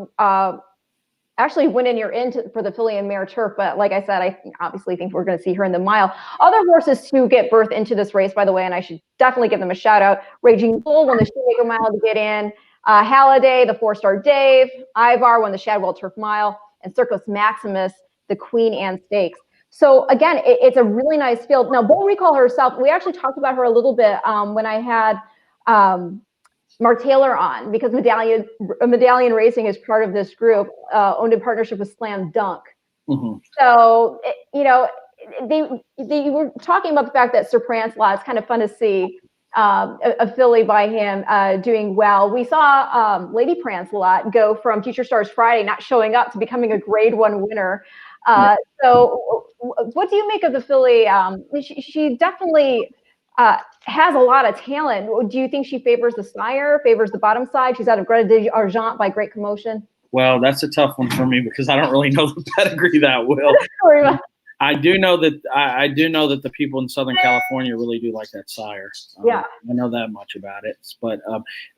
actually win in your in for the filly and mare turf. But like I said, I obviously think we're going to see her in the mile. Other horses to get birth into this race, by the way, and I should definitely give them a shout out. Raging Bull won the Shoemaker mile to get in. Halliday, the 4-star Dave. Ivar won the Shadwell turf mile. And Circus Maximus, the Queen Anne Stakes. So again, it's a really nice field. Now, Bo Recall herself, we actually talked about her a little bit when I had Mark Taylor on, because Medallion Racing is part of this group, owned in partnership with Slam Dunk. So, they were talking about the fact that Sir Prancelot, it's kind of fun to see a filly by him doing well. We saw Lady Prancelot go from Future Stars Friday not showing up to becoming a Grade 1 winner. So what do you make of the filly? She definitely has a lot of talent. Do you think she favors the sire, favors the bottom side? She's out of Greta d'Argent by Great Commotion. Well, that's a tough one for me because I don't really know the pedigree that well. I do know that I do know that the people in Southern California really do like that sire. Yeah. I know that much about it. But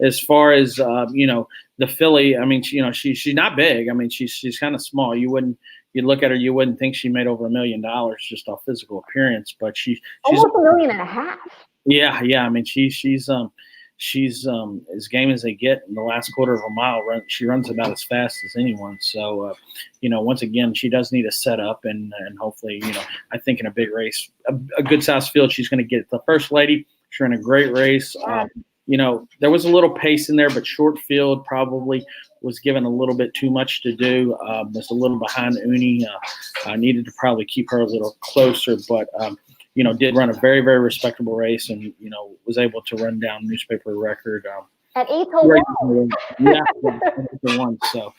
as far as the filly, I mean, she's not big. I mean, she's kind of small. You'd look at her, you wouldn't think she made over $1 million just off physical appearance. But she's almost $1.5 million. Yeah. I mean, she's as game as they get. In the last quarter of a mile, she runs about as fast as anyone. So, once again, she does need a setup, and hopefully, I think in a big race, a good sized field, she's going to get the First Lady. She ran a great race. There was a little pace in there, but short field probably was given a little bit too much to do. Was a little behind Uni. Needed to probably keep her a little closer, but did run a very, very respectable race, and was able to run down newspaper record at 8:01. Yeah, 8:01. So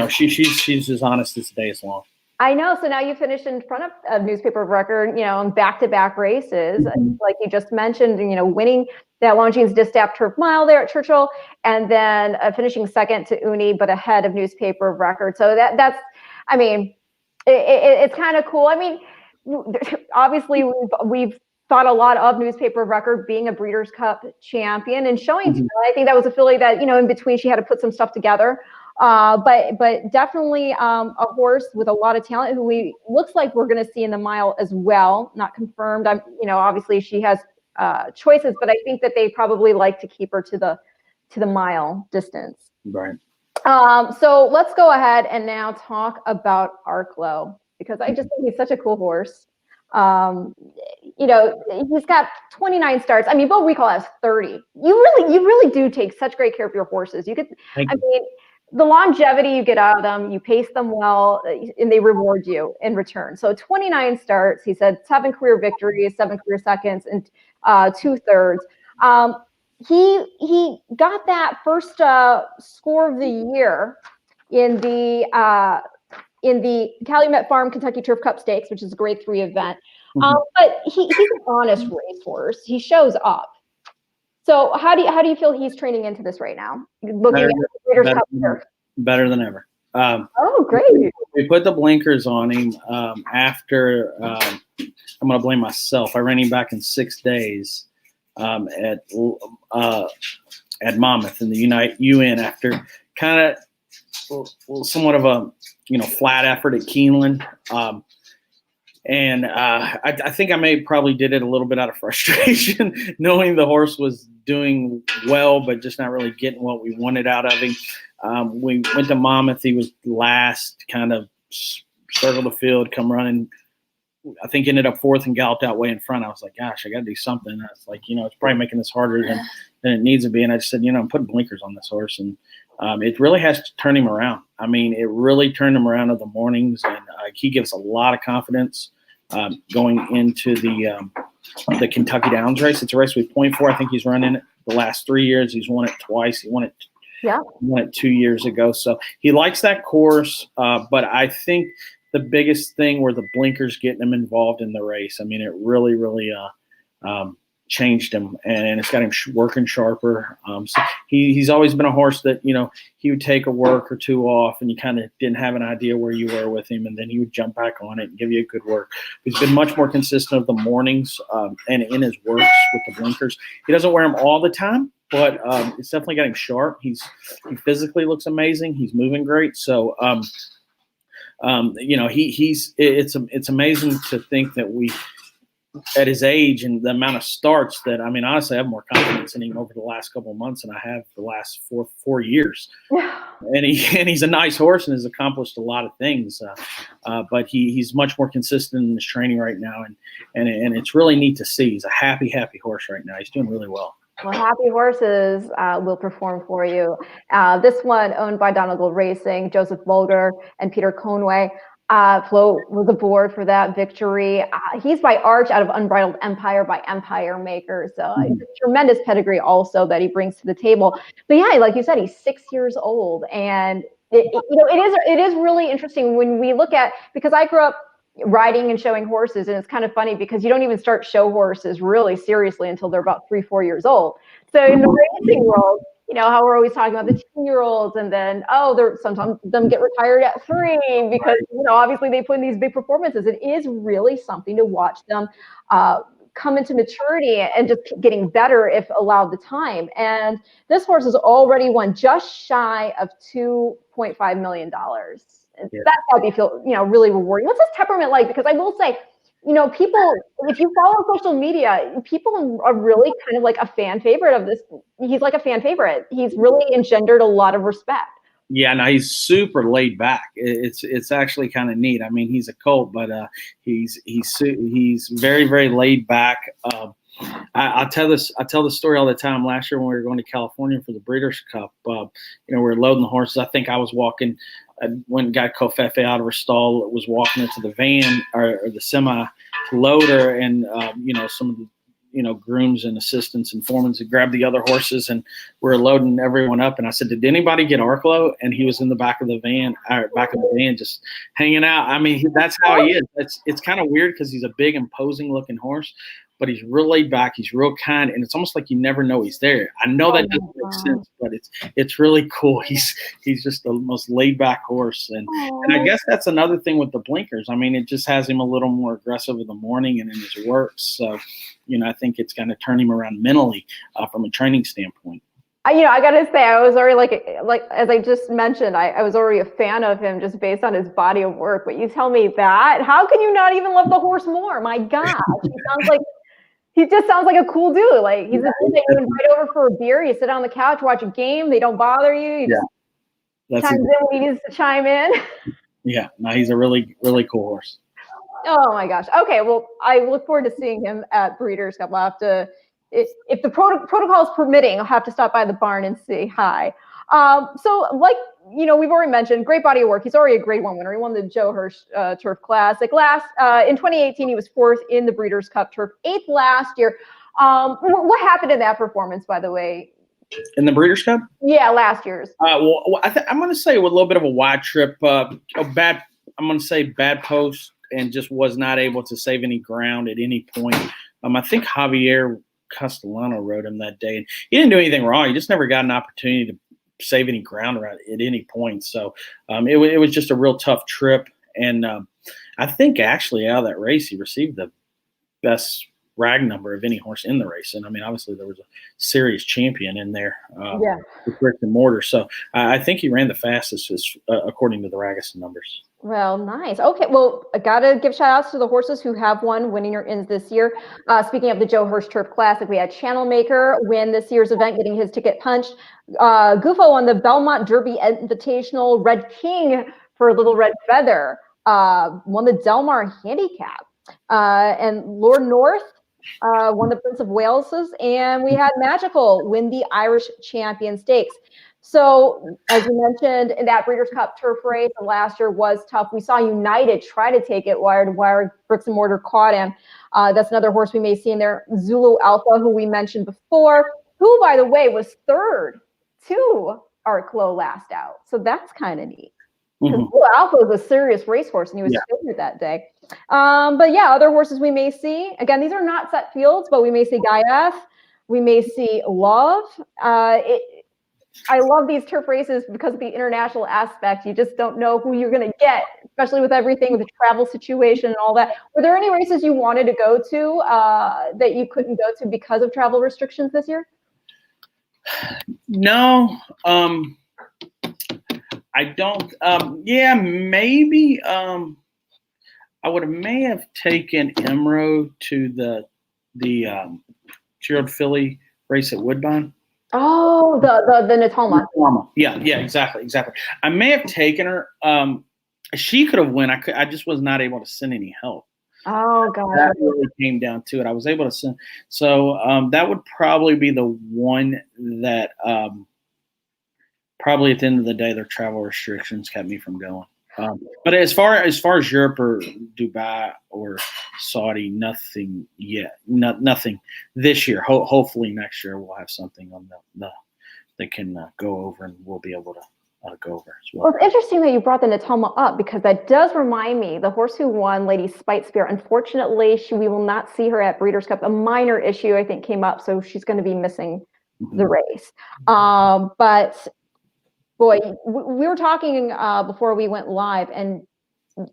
she's as honest as the day is long. I know. So now you finished in front of newspaper of record, in back-to-back races, like you just mentioned, winning that Longines Distaff Turf Mile there at Churchill, and then finishing second to Uni, but ahead of newspaper of record. So that's, I mean, it's kind of cool. I mean, obviously we've thought a lot of newspaper of record being a Breeders' Cup champion and showing. I think that was a filly that in between she had to put some stuff together. But definitely a horse with a lot of talent who looks like we're going to see in the mile as well. Not confirmed. Obviously she has choices, but I think that they probably like to keep her to the mile distance. Right. So let's go ahead and now talk about Arklow, because I just think he's such a cool horse. He's got 29 starts. I mean, Bo Recall has 30. You really do take such great care of your horses. The longevity you get out of them, you pace them well, and they reward you in return. So 29 starts, he said 7 career victories, 7 career seconds, and 2/3. He got that first score of the year in the Calumet Farm Kentucky Turf Cup Stakes, which is a grade 3 event. But he's an honest racehorse. He shows up. So how do you feel he's training into this right now? Looking at the Breeders' Cup Turf. Better than ever. Great. We put the blinkers on him after. I'm going to blame myself. I ran him back in 6 days at Monmouth in the UN after kind of somewhat of a flat effort at Keeneland. And I think I probably did it a little bit out of frustration, knowing the horse was doing well, but just not really getting what we wanted out of him. We went to Monmouth. He was last, kind of circled the field, come running. I think ended up 4th and galloped out way in front. I was like, gosh, I got to do something. I was like, it's probably making this harder than it needs to be. And I just said, I'm putting blinkers on this horse. And it really has to turn him around. I mean, it really turned him around in the mornings. And he gives a lot of confidence going into the Kentucky Downs race. It's a race with 0.4. I think he's run in it the last 3 years. He's won it twice. He won it 2 years ago. So he likes that course. But I think the biggest thing were the blinkers getting him involved in the race. I mean, it really, really changed him, and it's got him working sharper. So he's always been a horse that, he would take a work or two off and you kind of didn't have an idea where you were with him, and then he would jump back on it and give you a good work. He's been much more consistent of the mornings and in his works with the blinkers. He doesn't wear them all the time, but it's definitely got him sharp. He physically looks amazing. He's moving great. So, it's amazing to think that we, at his age and the amount of starts that, I mean, honestly, I have more confidence in him over the last couple of months than I have the last four years. And he's a nice horse and has accomplished a lot of things. But he's much more consistent in his training right now. And it's really neat to see. He's a happy horse right now. He's doing really well. Well, happy horses will perform for you. This one owned by Donald Gold Racing, Joseph Bolger, and Peter Conway. Flo was aboard for that victory. He's by Arch out of Unbridled Empire by Empire Maker. So it's a tremendous pedigree also that he brings to the table. But yeah, like you said, he's 6 years old. And it is really interesting when we look at, because I grew up riding and showing horses, and it's kind of funny because you don't even start show horses really seriously until they're about 3-4 years old. So in the racing world, you know, how we're always talking about the 2-year-olds, and then, they're sometimes them get retired at 3 because, you know, obviously they put in these big performances. It is really something to watch them come into maturity and just getting better if allowed the time. And this horse has already won just shy of $2.5 million. Yeah. That's got to be feel, you know, really rewarding. What's his temperament like? Because I will say, you know, people, if you follow social media, people are really kind of like a fan favorite of this. He's like a fan favorite. He's really engendered a lot of respect. Yeah, no, he's super laid back. It's actually kind of neat. I mean, he's a colt, but he's very, very laid back. I tell the story all the time. Last year when we were going to California for the Breeders' Cup, you know, we were loading the horses. I think I was walking. I went and got Kofefe out of her stall. Was walking into the van or the semi to load her, and you know, some of the, you know, grooms and assistants and foremen to grab the other horses, and we're loading everyone up. And I said, "Did anybody get Arklow?" And he was in the back of the van, just hanging out. I mean, that's how he is. It's kind of weird because he's a big, imposing looking horse, but he's real laid back. He's real kind, and it's almost like you never know he's there. I know that doesn't make sense, but it's really cool. He's just the most laid back horse, and I guess that's another thing with the blinkers. I mean, it just has him a little more aggressive in the morning and in his work. So, you know, I think it's going to turn him around mentally from a training standpoint. You know, I gotta say, I was already like as I just mentioned, I was already a fan of him just based on his body of work. But you tell me that, how can you not even love the horse more? My gosh, he just sounds like a cool dude. Like he's a dude that you invite over for a beer, you sit on the couch, watch a game. They don't bother you. You chimes in when he needs to chime in. Yeah, no, he's a really, really cool horse. Oh my gosh. Okay, well, I look forward to seeing him at Breeders' Cup. I'll have to, if the protocol is permitting, I'll have to stop by the barn and say hi. So, like, you know, we've already mentioned, great body of work. He's already a Grade 1 winner. He won the Joe Hirsch Turf Classic. In 2018, he was 4th in the Breeders' Cup Turf, 8th last year. What happened in that performance, by the way? In the Breeders' Cup? Yeah, last year's. Well, I'm going to say with a little bit of a wide trip, I'm going to say bad post, and just was not able to save any ground at any point. I think Javier Castellano rode him that day, and he didn't do anything wrong. He just never got an opportunity to save any ground around at any point. So it was just a real tough trip. And I think actually out of that race, he received the best rag number of any horse in the race. And I mean, obviously there was a serious champion in there with brick and mortar. So I think he ran the fastest according to the Ragusan numbers. Well, nice. Okay, well, I got to give shout outs to the horses who have won winning or ins this year. Speaking of the Joe Hirsch Turf Classic, we had Channel Maker win this year's event, getting his ticket punched. Gufo won the Belmont Derby Invitational. Red King for Little Red Feather won the Delmar Handicap. And Lord North won the Prince of Wales's. And we had Magical win the Irish Champion Stakes. So, as you mentioned, in that Breeders' Cup Turf race last year was tough. We saw United try to take it wire to wire. Bricks and Mortar caught him. That's another horse we may see in there. Zulu Alpha, who we mentioned before, who, by the way, was 3rd to Arklow last out. So that's kind of neat. Zulu Alpha is a serious racehorse, and he was favored that day. But yeah, other horses we may see. Again, these are not set fields, but we may see Guy F. We may see Love. I love these turf races because of the international aspect. You just don't know who you're going to get, especially with everything with the travel situation and all that. Were there any races you wanted to go to that you couldn't go to because of travel restrictions this year? No, I don't. Yeah, maybe. I may have taken Emerald to the 2-year-old filly race at Woodbine. Oh, the Natoma. Yeah, exactly. I may have taken her. She could have won. I just was not able to send any help. Oh God, that really came down to it. I was able to send. So that would probably be the one that probably at the end of the day, their travel restrictions kept me from going. But as far as Europe or Dubai or Saudi, nothing yet. Nothing this year. Hopefully next year we'll have something on that can go over, and we'll be able to go over as well. Well, it's interesting that you brought the Natoma up, because that does remind me, the horse who won, Lady Spite Spear, unfortunately, we will not see her at Breeders' Cup. A minor issue, I think, came up, so she's going to be missing the race. But boy, we were talking before we went live, and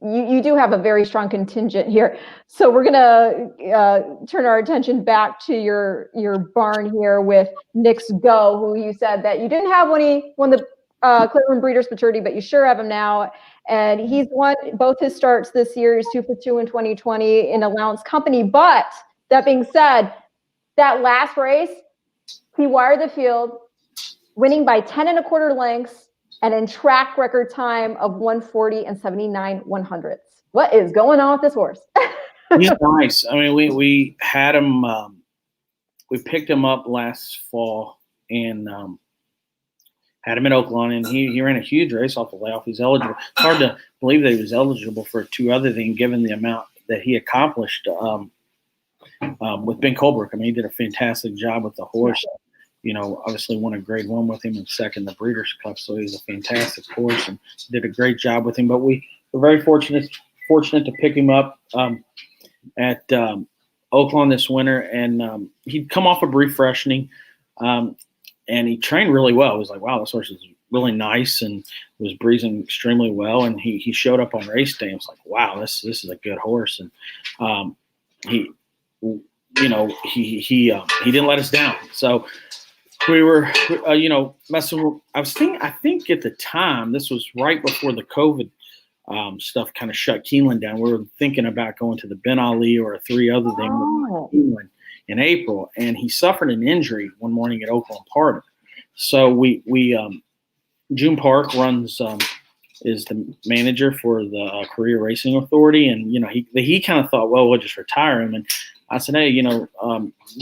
you do have a very strong contingent here. So we're gonna turn our attention back to your barn here with Nick's Go, who you said that you didn't have when he won the Cleveland Breeders' Maturity, but you sure have him now. And he's won both his starts this year. He's 2 for 2 in 2020 in allowance company. But that being said, that last race, he wired the field, winning by 10 1/4 lengths and in track record time of 1:40 and 79/100. What is going on with this horse? He's nice. I mean, we had him. We picked him up last fall and had him at Oakland, and he ran a huge race off the layoff. He's eligible. It's hard to believe that he was eligible for 2 other things, given the amount that he accomplished with Ben Colbrook. I mean, he did a fantastic job with the horse. You know, obviously won a Grade 1 with him and second the Breeders' Cup, so he's a fantastic horse and did a great job with him. But we were very fortunate to pick him up at Oakland this winter, and he'd come off a brief freshening, and he trained really well. It was like, wow, this horse is really nice and was breezing extremely well. And he showed up on race day and was like, wow, this is a good horse. And he didn't let us down. So we were, messing. I think at the time, this was right before the COVID stuff kind of shut Keeneland down. We were thinking about going to the Ben Ali or a 3 other thing with Keeneland in April, and he suffered an injury one morning at Oakland Park. So we June Park is the manager for the Career Racing Authority, and he kind of thought, well, we'll just retire him. And I said, hey,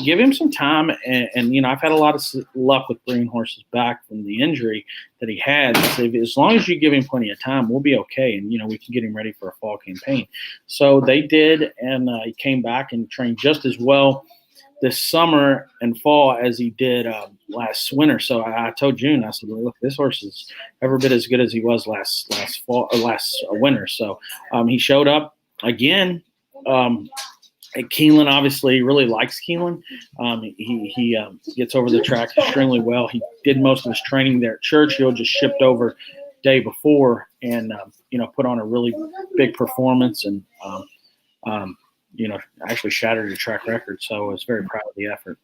give him some time. And I've had a lot of luck with bringing horses back from the injury that he had. So as long as you give him plenty of time, we'll be okay. And, we can get him ready for a fall campaign. So they did, and he came back and trained just as well this summer and fall as he did last winter. So I told June, I said, well, look, this horse is every bit as good as he was last winter. So he showed up again. Keeneland obviously really likes Keeneland. He gets over the track extremely well. He did most of his training there at Churchill, just shipped over day before, and put on a really big performance, and actually shattered a track record. So I was very proud of the effort.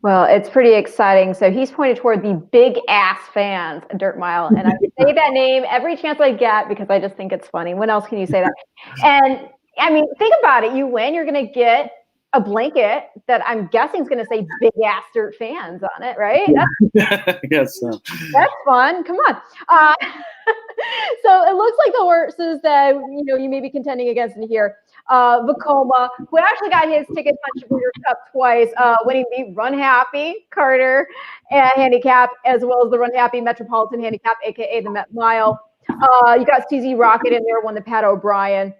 Well, it's pretty exciting. So he's pointed toward the big ass fans, Dirt Mile, and I say that name every chance I get because I just think it's funny. When else can you say that? And I mean, think about it. You win, you're going to get a blanket that I'm guessing is going to say big ass Dirt fans on it, right? Yes. That's fun. Come on. So it looks like the horses that you may be contending against in here. Vekoma, who actually got his ticket punched Breeders' Cup twice, winning the Run Happy Carter handicap, as well as the Run Happy Metropolitan handicap, aka the Met Mile. You got CZ Rocket in there, won the Pat O'Brien.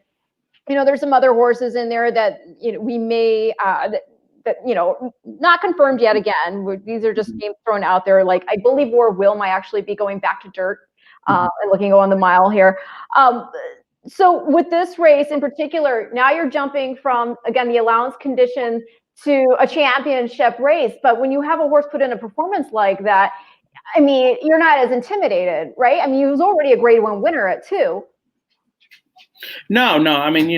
There's some other horses in there that we may not confirmed yet. Again, these are just names thrown out there. Like I believe War Will might actually be going back to dirt and looking on the mile here. So with this race in particular, now you're jumping from, again, the allowance condition to a championship race. But when you have a horse put in a performance like that, I mean, you're not as intimidated, right? I mean, he was already a Grade 1 winner at 2. No. I mean,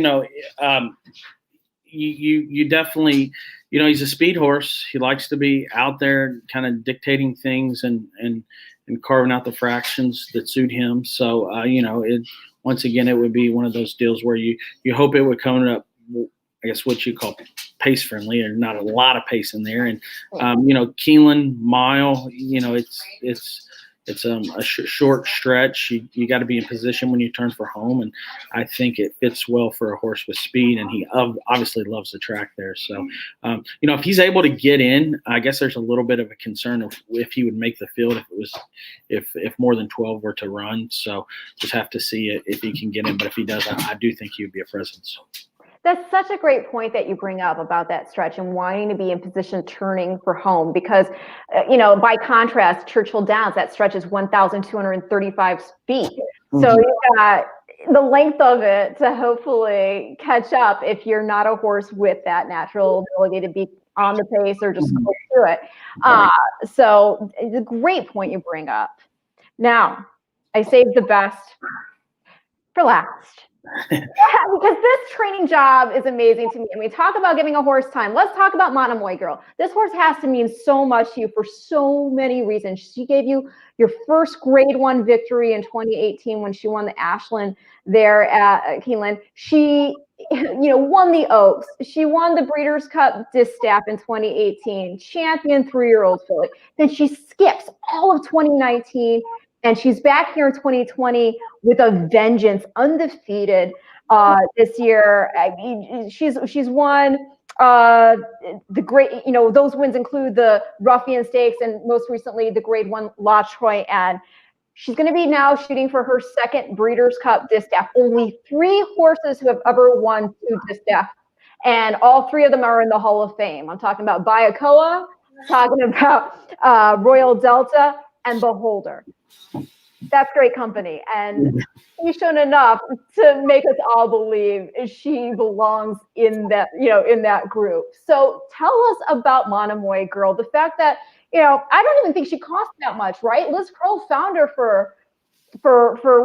you definitely, he's a speed horse. He likes to be out there kind of dictating things and carving out the fractions that suit him. So, once again, it would be one of those deals where you hope it would come up, I guess, what you call pace friendly, or not a lot of pace in there. And, Keeneland mile, it's a short stretch. You got to be in position when you turn for home, and I think it fits well for a horse with speed, and he obviously loves the track there. So, if he's able to get in, I guess there's a little bit of a concern of if he would make the field if more than 12 were to run. So just have to see if he can get in. But if he does, I do think he would be a presence. That's such a great point that you bring up about that stretch and wanting to be in position turning for home because, by contrast, Churchill Downs, that stretch is 1,235 feet. Mm-hmm. So you've got the length of it to hopefully catch up if you're not a horse with that natural ability to be on the pace or just go through it. So it's a great point you bring up. Now, I saved the best for last. Because this training job is amazing to me. And we talk about giving a horse time. Let's talk about Monomoy Girl. This horse has to mean so much to you for so many reasons. She gave you your first grade 1 victory in 2018 when she won the Ashland there at Keeneland. She, won the Oaks. She won the Breeders' Cup Distaff in 2018, champion 3-year-old filly. Then she skips all of 2019. And she's back here in 2020 with a vengeance, undefeated this year. I mean, she's won the great, those wins include the Ruffian Stakes and most recently the Grade 1 La Troy. And she's going to be now shooting for her second Breeders' Cup Distaff. Only 3 horses who have ever won 2 Distaff, and all 3 of them are in the Hall of Fame. I'm talking about Bayakoa, talking about Royal Delta, and Beholder. That's great company, and she's shown enough to make us all believe she belongs in that, in that group. So tell us about Monomoy Girl. The fact that, I don't even think she cost that much, right? Liz Kroll found her for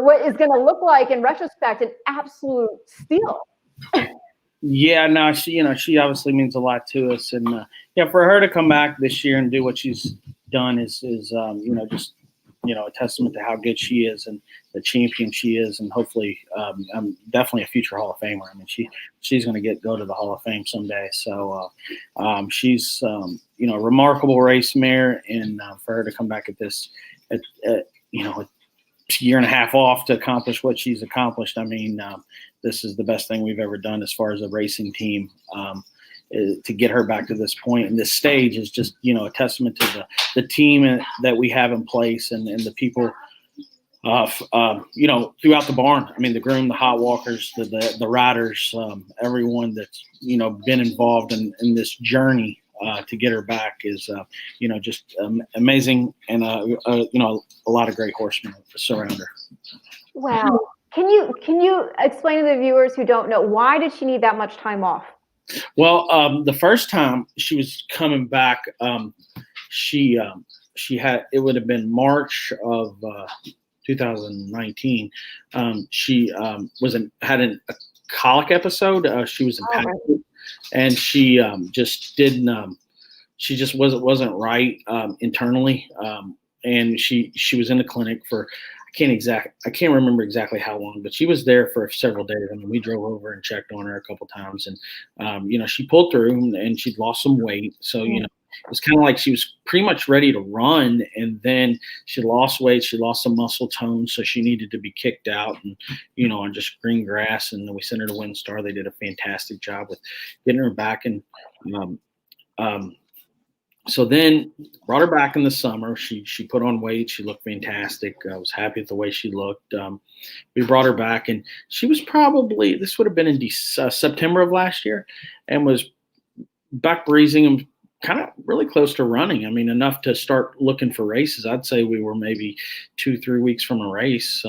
what is going to look like in retrospect an absolute steal. Yeah, no, she obviously means a lot to us, and for her to come back this year and do what she's done is just a testament to how good she is and the champion she is, and hopefully definitely a future Hall of Famer. I mean, she's going to go to the Hall of Fame someday. So she's a remarkable race mare, and for her to come back at this a year and a half off to accomplish what she's accomplished, I mean, this is the best thing we've ever done as far as a racing team. To get her back to this point and this stage is just, a testament to the team that we have in place and the people, throughout the barn. I mean, the groom, the hot walkers, the riders, everyone that's, been involved in this journey to get her back is, just amazing. And, a lot of great horsemen surround her. Wow. Can you explain to the viewers who don't know, why did she need that much time off? Well, the first time she was coming back, she had, it would have been March of 2019. She had a colic episode. She was in pain, and she just didn't. She just wasn't right internally, and she was in the clinic for. I can't remember exactly how long, but she was there for several days. I mean, we drove over and checked on her a couple times, and she pulled through and she'd lost some weight. So it was kind of like she was pretty much ready to run, and then she lost weight, she lost some muscle tone, so she needed to be kicked out and on just green grass. And then we sent her to WinStar. They did a fantastic job with getting her back, and so then brought her back in the summer. She put on weight. She looked fantastic. I was happy with the way she looked. We brought her back, and she was probably, this would have been in September of last year, and was back breezing and kind of really close to running. I mean, enough to start looking for races. I'd say we were maybe 2-3 weeks from a race,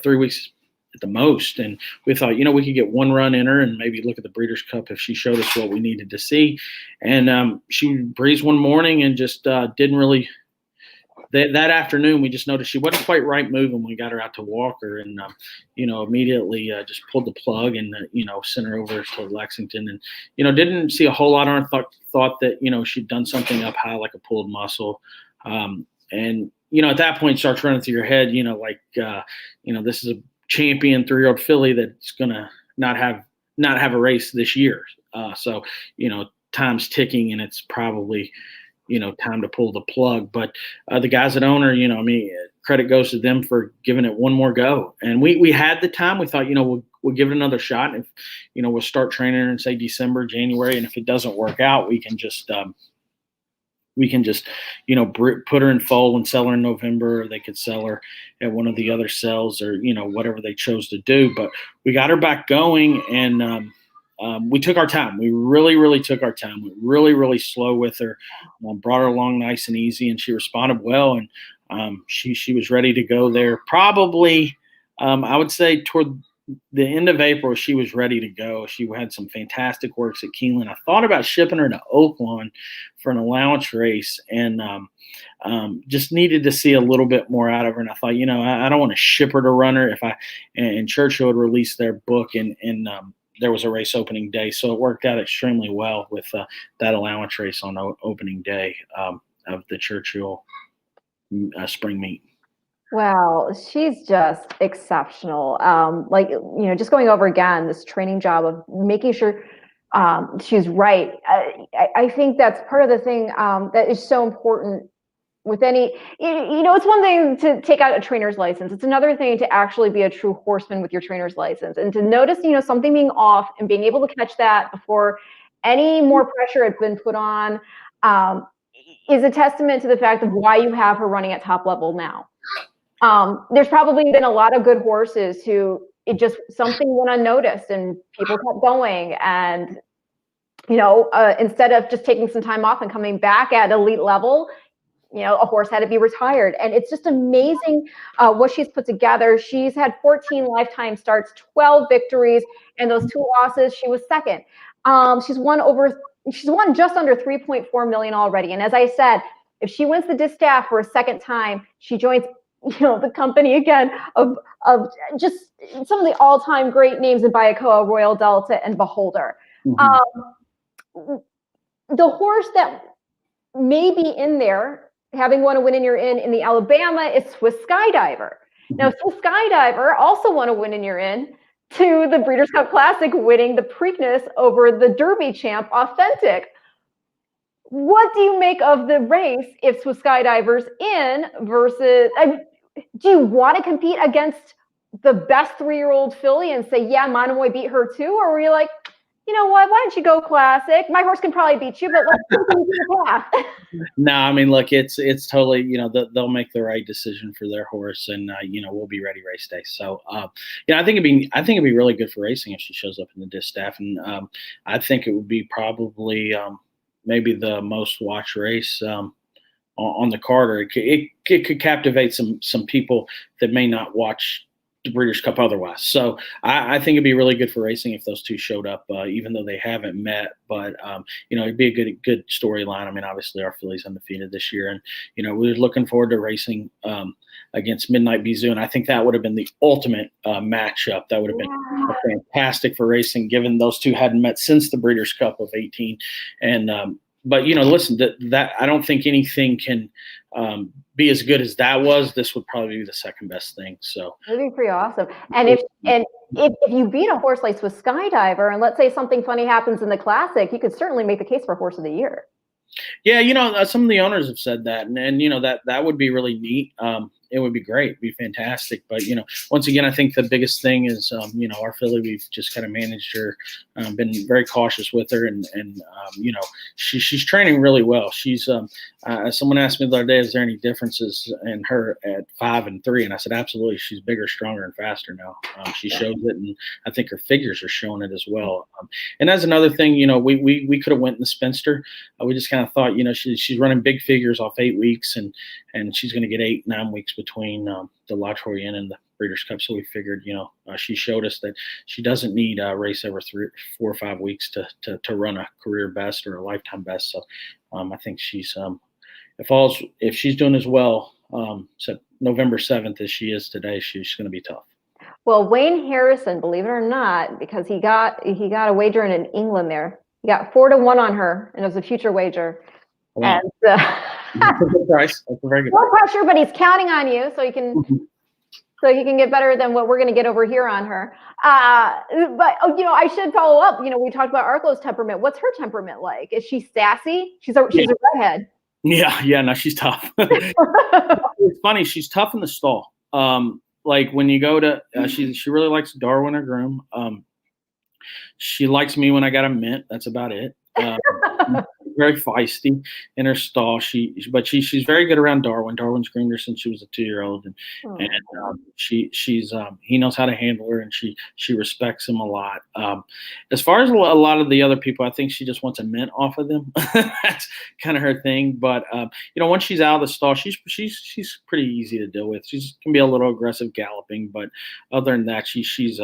3 weeks at the most. And we thought, we could get one run in her and maybe look at the Breeders' Cup if she showed us what we needed to see. And she breezed one morning and just didn't really – that afternoon we just noticed she wasn't quite right moving when we got her out to walk her. And, immediately just pulled the plug and, sent her over to Lexington. And, didn't see a whole lot on her, thought that, she'd done something up high like a pulled muscle. And, at that point starts running through your head, this is a champion 3-year-old filly that's going to not have a race this year. So, time's ticking, and it's probably, time to pull the plug. But the guys that own her, credit goes to them for giving it one more go. And we had the time. We thought, we'll give it another shot. And if, we'll start training her in, say, December, January. And if it doesn't work out, we can just put her in foal and sell her in November, or they could sell her at one of the other cells, or, whatever they chose to do. But we got her back going, and we took our time. We really, really took our time. We were really, really slow with her, brought her along nice and easy, and she responded well. And she was ready to go there probably, I would say, toward the end of April, she was ready to go. She had some fantastic works at Keeneland. I thought about shipping her to Oaklawn for an allowance race, and just needed to see a little bit more out of her. And I thought, I don't want to ship her to Runner and Churchill had released their book, and there was a race opening day, so it worked out extremely well with that allowance race on opening day of the Churchill spring meet. Wow, she's just exceptional. Just going over again this training job of making sure she's right. I think that's part of the thing that is so important with any, it's one thing to take out a trainer's license. It's another thing to actually be a true horseman with your trainer's license, and to notice, something being off and being able to catch that before any more pressure had been put on is a testament to the fact of why you have her running at top level now. There's probably been a lot of good horses who something went unnoticed and people kept going, and instead of just taking some time off and coming back at elite level, a horse had to be retired. And it's just amazing what she's put together. She's had 14 lifetime starts, 12 victories, and those 2 losses, she was second. She's won just under 3.4 million already. And as I said, if she wins the Distaff for a second time, she joins the company again of just some of the all-time great names in Bayakoa, Royal Delta, and Beholder. Mm-hmm. The horse that may be in there, having won a Win in Your In the Alabama, is Swiss Skydiver. Mm-hmm. Now, Swiss Skydiver also won a Win in Your In to the Breeders' Cup Classic, winning the Preakness over the Derby champ Authentic. What do you make of the race if Swiss Skydiver's in versus, do you want to compete against the best 3-year-old filly and say, yeah, Monomoy beat her too? Or were you like, you know what, why don't you go Classic? My horse can probably beat you, but let's continue the path. No, I mean, look, it's totally, they'll make the right decision for their horse, and we'll be ready race day. So, I think it'd be really good for racing if she shows up in the Distaff, and I think it would be probably maybe the most watched race on the card. It could captivate some people that may not watch the Breeders' Cup otherwise. So I think it'd be really good for racing if those two showed up, even though they haven't met. But it'd be a good storyline. I mean, obviously our filly's undefeated this year, and we're looking forward to racing against Midnight Bizou, and I think that would have been the ultimate matchup. That would have been fantastic for racing, given those two hadn't met since the Breeders' Cup of 18. And but listen, that I don't think anything can be as good as that was. This would probably be the second best thing. So it'd be pretty awesome. And if you beat a horse like Swiss Skydiver, and let's say something funny happens in the Classic, you could certainly make the case for Horse of the Year. Yeah, some of the owners have said that, and that would be really neat. It would be great, it'd be fantastic. But once again, I think the biggest thing is our filly. We've just kind of managed her, been very cautious with her, and she's training really well. She's someone asked me the other day, is there any differences in her at 5 and 3? And I said, absolutely. She's bigger, stronger, and faster now. She shows it, and I think her figures are showing it as well. And that's another thing. We could have went in the Spinster. We just kind of thought, she's running big figures off 8 weeks, and she's going to get 8-9 weeks between the La Troyenne and the Breeders' Cup. So we figured, she showed us that she doesn't need a race every 4 or 5 weeks to run a career best or a lifetime best. So I think she's if she's doing as well November 7th as she is today, she's going to be tough. Well, Wayne Harrison, believe it or not, because he got a wager in England there. He got 4-1 on her, and it was a future wager. Wow. And that's a good price. That's a very good no pressure, but he's counting on you so he can get better than what we're going to get over here on her. But I should follow up. We talked about Arklo's temperament. What's her temperament like? Is she sassy? She's a redhead. Yeah, no, she's tough. It's funny, she's tough in the stall. Like when you go to, she really likes Darwin, her groom. She likes me when I got a mint. That's about it. very feisty in her stall. She's very good around Darwin. Darwin's groomed her since she was a 2-year-old, and he knows how to handle her, and she respects him a lot. As far as a lot of the other people, I think she just wants a mint off of them. That's kind of her thing. But once she's out of the stall, she's pretty easy to deal with. She can be a little aggressive galloping, but other than that, she's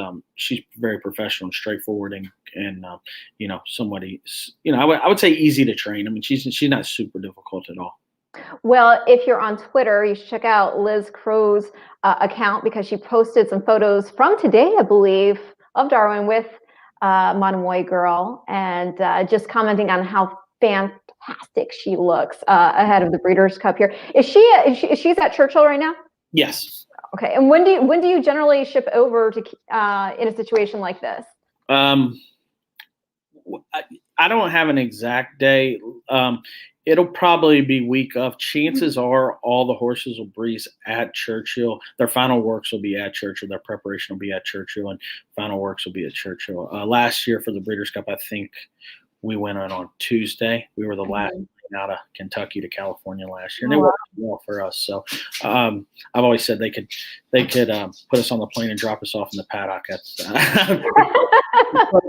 very professional and straightforward, and somebody, I would say easy to train. I mean, she's not super difficult at all. Well, if you're on Twitter, you should check out Liz Crow's account, because she posted some photos from today, I believe, of Darwin with Monomoy girl, and just commenting on how fantastic she looks ahead of the Breeders' Cup here. She's at Churchill right now? Yes. Okay. And when do you generally ship over to in a situation like this? I don't have an exact day. It'll probably be week of. Chances are all the horses will breeze at Churchill. Their final works will be at Churchill. Their preparation will be at Churchill, and final works will be at Churchill. Last year for the Breeders' Cup, I think we went on Tuesday. We were the last out of Kentucky to California last year, and it worked well for us. So I've always said they could put us on the plane and drop us off in the paddock. That's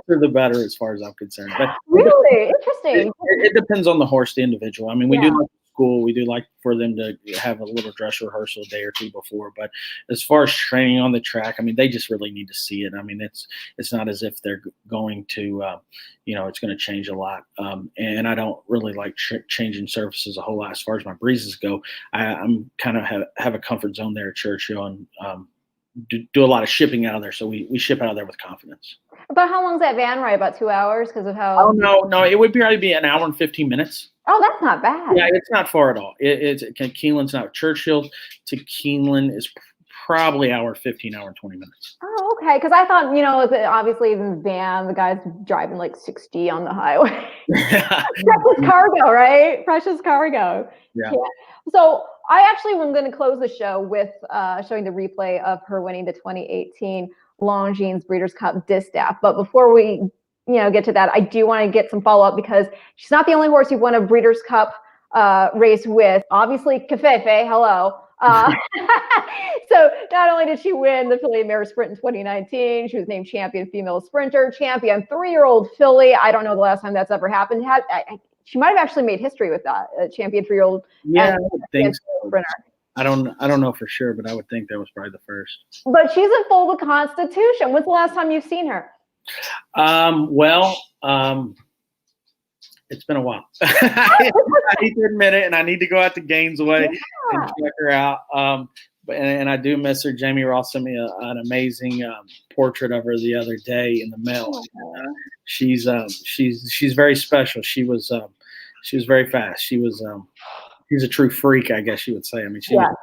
the better as far as I'm concerned. But really interesting. It depends on the horse, the individual. I mean, we do like school. We do like for them to have a little dress rehearsal a day or two before. But as far as training on the track, I mean, they just really need to see it. I mean, it's not as if they're going to, it's going to change a lot. And I don't really like changing surfaces a whole lot. As far as my breezes go, I'm kind of have a comfort zone there at Churchill, and do a lot of shipping out of there. So we ship out of there with confidence. About how long is that van ride? About 2 hours because of how? Oh, no. It would probably be an hour and 15 minutes. Oh, that's not bad. Yeah, it's not far at all. Keeneland's not. Churchill to Keeneland is probably hour 15, hour and 20 minutes. Oh, okay. Because I thought, obviously in the van, the guy's driving like 60 on the highway. Precious cargo, right? Precious cargo. Yeah. So I actually am going to close the show with showing the replay of her winning the 2018 Longines Breeders' Cup Distaff. But before we get to that, I do want to get some follow-up, because she's not the only horse you've won a Breeders' Cup race with. Obviously, Covfefe, hello. So not only did she win the filly mare sprint in 2019, she was named champion female sprinter, champion 3-year-old filly. I don't know the last time that's ever happened. She might have actually made history with that, champion 3-year-old. Yeah, I would think so. Sprinter. I don't know for sure, but I would think that was probably the first. But she's in full with Constitution. When's the last time you've seen her? It's been a while. I need to admit it, and I need to go out to Gainesway and check her out. And I do miss her. Jamie Ross sent me an amazing portrait of her the other day in the mail. She's very special. She was very fast. She's a true freak, I guess you would say. I mean, she was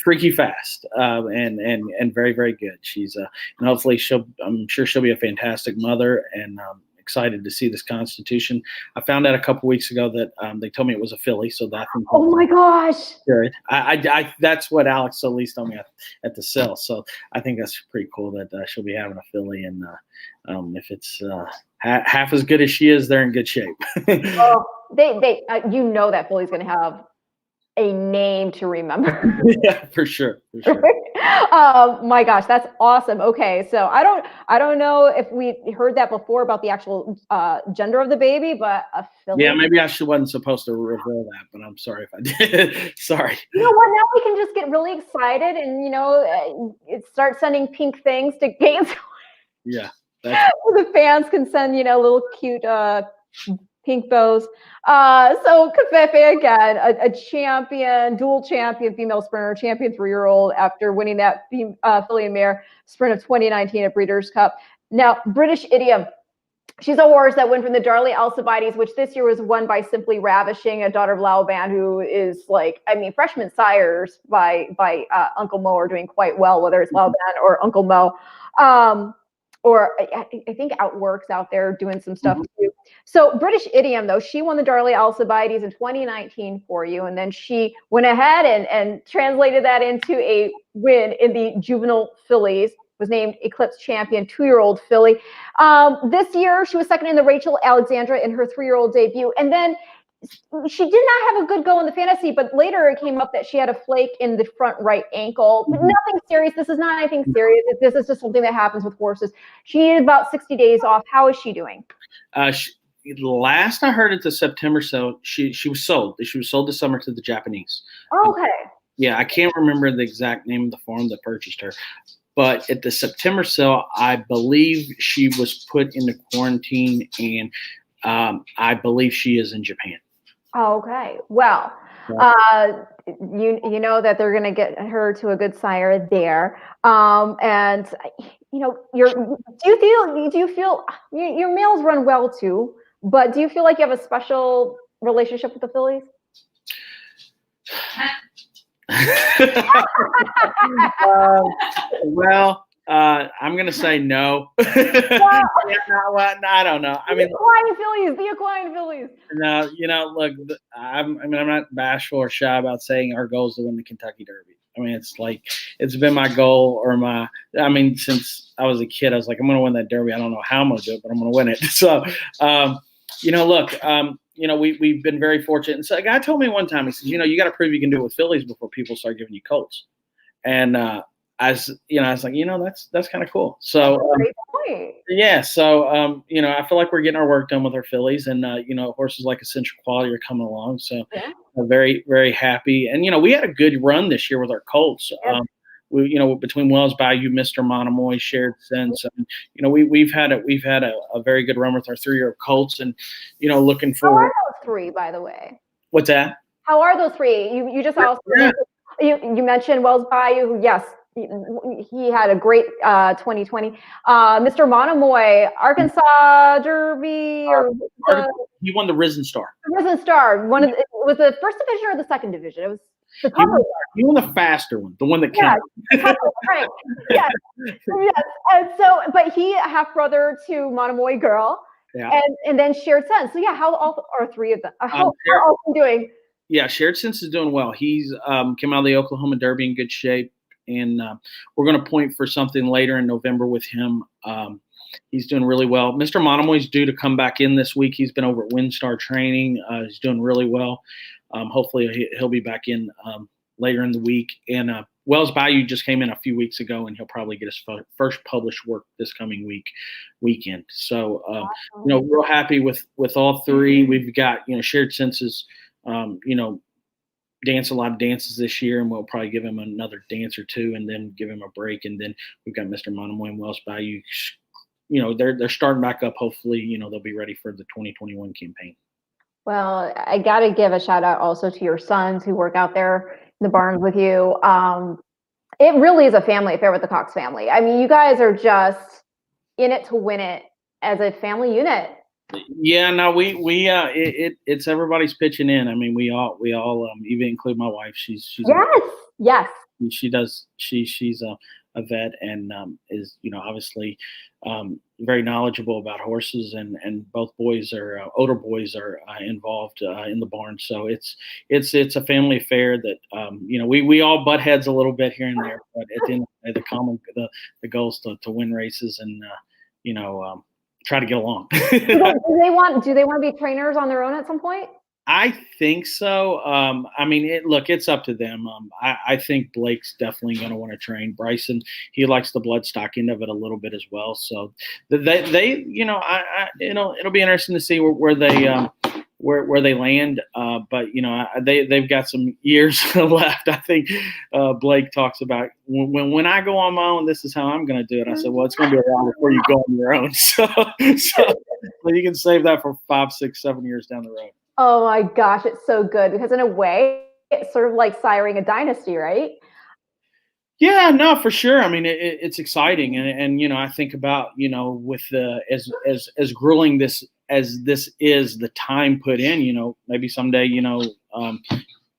freaky fast, and very, very good. She's and hopefully I'm sure she'll be a fantastic mother, and excited to see this Constitution. I found out a couple weeks ago that they told me it was a filly, so that. Oh my gosh! Good. I that's what Alex Solis told me at the sale. So I think that's pretty cool that she'll be having a filly, and if it's half as good as she is, they're in good shape. Well, that filly's going to have a name to remember. Yeah, for sure. My gosh, that's awesome. Okay, so I don't know if we heard that before about the actual gender of the baby, but a filly. Yeah, maybe I wasn't supposed to reveal that, but I'm sorry if I did. Sorry. You know what? Now we can just get really excited and start sending pink things to Gainesville. Yeah. The fans can send little cute pink bows. So Covfefe again, a champion, dual champion, female sprinter, champion 3-year-old after winning that filly and mare sprint of 2019 at Breeders' Cup. Now, British Idiom. She's a horse that went from the Darley Alcibiades, which this year was won by Simply Ravishing, a daughter of Laoban, who is freshman sires by Uncle Mo are doing quite well, whether it's Laoban or Uncle Mo. Or I think Outworks out there doing some stuff too. So British Idiom, though, she won the Darley Alcibiades in 2019 for you. And then she went ahead and translated that into a win in the juvenile fillies was named Eclipse champion, 2-year-old filly. This year, she was second in the Rachel Alexandra in her 3-year-old debut. And then she did not have a good go in the fantasy, but later it came up that she had a flake in the front right ankle. But nothing serious. This is not anything serious. This is just something that happens with horses. She needed about 60 days off. How is she doing? Last I heard at the September sale, she was sold. She was sold this summer to the Japanese. Okay. Yeah, I can't remember the exact name of the farm that purchased her. But at the September sale, I believe she was put into quarantine, and I believe she is in Japan. Okay. Well, you know that they're going to get her to a good sire there. And you know, do you feel your males run well too, but do you feel like you have a special relationship with the fillies? Well, I'm going to say no. I don't know. I mean, the equine fillies. No, you know, look, I'm not bashful or shy about saying our goal is to win the Kentucky Derby. I mean, it's been my goal since I was a kid, I was like, I'm going to win that Derby. I don't know how I'm going to do it, but I'm going to win it. So, you know, look, you know, we've been very fortunate. And so a guy told me one time, he says, you know, you got to prove you can do it with fillies before people start giving you colts. And I was like, you know, that's kind of cool. So, great point. Yeah. So, you know, I feel like we're getting our work done with our fillies, and, you know, horses like Essential Quality are coming along. So I'm very, very happy. And, you know, we had a good run this year with our colts. We, you know, between Wells Bayou, Mr. Monomoy, Shared Sense, and, you know, we've had a very good run with our 3-year colts, and, you know, looking forward. How are those 3, by the way? What's that? How are those 3? You just also you mentioned Wells Bayou. Yes, he had a great 2020. Mr. Monomoy, Arkansas Derby, he won the Risen Star. The Risen Star. Was the first division or the second division? It was the popular. He won the faster one, the one that counted. Right. Yes. And so, but he half brother to Monomoy Girl. Yeah. And then Shared Sense. So yeah, how are 3 of them? How are all of them doing? Yeah, Shared Sense is doing well. He's came out of the Oklahoma Derby in good shape, and we're going to point for something later in November with him. He's doing really well. Mr. Monomoy's due to come back in this week. He's been over at WinStar training. He's doing really well. Hopefully he'll be back in later in the week. And Wells Bayou just came in a few weeks ago, and he'll probably get his first published work this coming weekend. So, you know, real happy with all 3. We've got, you know, Shared Senses, you know, dance a lot of dances this year, and we'll probably give him another dance or 2 and then give him a break. And then we've got Mr. Monomoy and Wells Bayou. You know, they're starting back up. Hopefully, you know, they'll be ready for the 2021 campaign. Well, I got to give a shout out also to your sons who work out there in the barns with you. It really is a family affair with the Cox family. I mean, you guys are just in it to win it as a family unit. Yeah, no, it's everybody's pitching in. I mean, we all even include my wife. She's yes. She's a vet, and is, you know, obviously very knowledgeable about horses, and both boys are older boys are involved in the barn. So it's a family affair that you know, we all butt heads a little bit here and there, but at the end of the day, the goal is to win races, and you know, try to get along. do they want to be trainers on their own at some point? I think so. I mean, it's up to them. I think Blake's definitely going to want to train. Bryson, he likes the bloodstock end of it a little bit as well. So they you know, it'll be interesting to see where they land. But you know, they've got some years left. I think Blake talks about when I go on my own, this is how I'm going to do it. I said, well, it's going to be a while before you go on your own. So you can save that for 5, 6, 7 years down the road. Oh my gosh, it's so good because in a way, it's sort of like siring a dynasty, right? Yeah, no, for sure. I mean, it's exciting, and you know, I think about, you know, with as grueling this is, the time put in. You know, maybe someday, you know,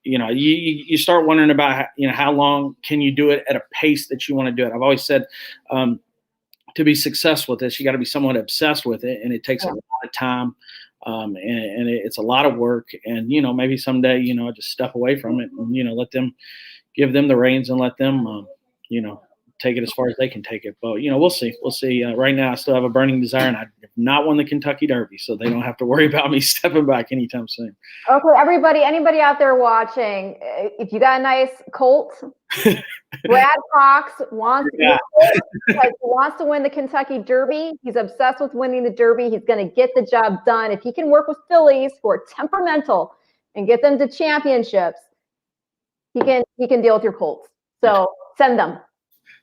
you start wondering about, you know, how long can you do it at a pace that you want to do it. I've always said, to be successful with this, you got to be somewhat obsessed with it, and it takes a lot of time. And it's a lot of work, and, you know, maybe someday, you know, just step away from it and, you know, give them the reins and let them, you know, take it as far as they can take it. But we'll see. We'll see. Right now, I still have a burning desire, and I have not won the Kentucky Derby, so they don't have to worry about me stepping back anytime soon. Okay, everybody, anybody out there watching, if you got a nice colt, Brad Cox wants to win the Kentucky Derby. He's obsessed with winning the Derby. He's going to get the job done. If he can work with fillies who are temperamental and get them to championships, he can deal with your colts. So send them.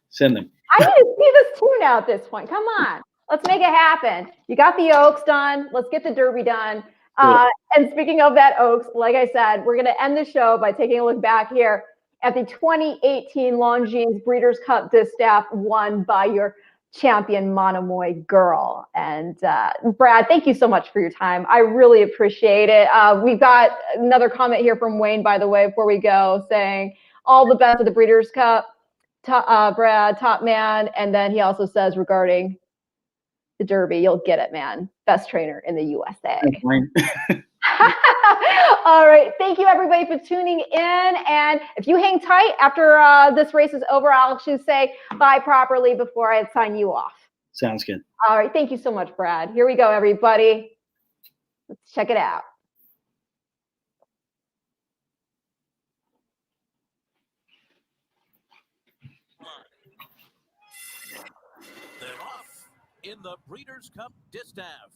Send them. I need to see this tune out at this point. Come on. Let's make it happen. You got the Oaks done. Let's get the Derby done. And speaking of that Oaks, like I said, we're going to end the show by taking a look back here at the 2018 Longines Breeders' Cup Distaff, won by your champion Monomoy girl. And Brad, thank you so much for your time. I really appreciate it. We've got another comment here from Wayne, by the way, before we go, saying all the best of the Breeders' Cup. Brad, top man. And then he also says regarding the Derby, you'll get it, man. Best trainer in the USA. All right. Thank you, everybody, for tuning in. And if you hang tight after this race is over, I'll actually say bye properly before I sign you off. Sounds good. All right. Thank you so much, Brad. Here we go, everybody. Let's check it out. They're off in the Breeders' Cup Distaff.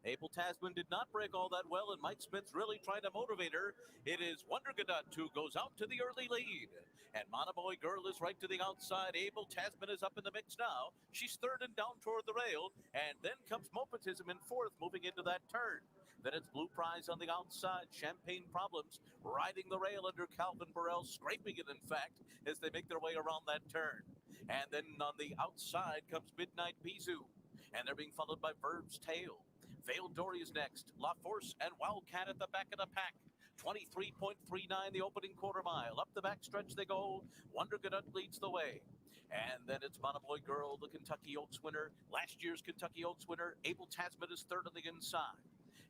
Abel Tasman did not break all that well, and Mike Smith's really trying to motivate her. It is Wonder Gadot who goes out to the early lead. And Monomoy Girl is right to the outside. Abel Tasman is up in the mix now. She's third and down toward the rail. And then comes Mopatism in fourth, moving into that turn. Then it's Blue Prize on the outside. Champagne Problems riding the rail under Calvin Burrell, scraping it, in fact, as they make their way around that turn. And then on the outside comes Midnight Bisou. And they're being followed by Verb's Tail. Vale Dory is next. La Force and Wildcat at the back of the pack. 23.39 the opening quarter mile. Up the backstretch they go. Wonder Gadot leads the way. And then it's Monomoy Girl, the Kentucky Oaks winner. Last year's Kentucky Oaks winner. Abel Tasman is third on the inside.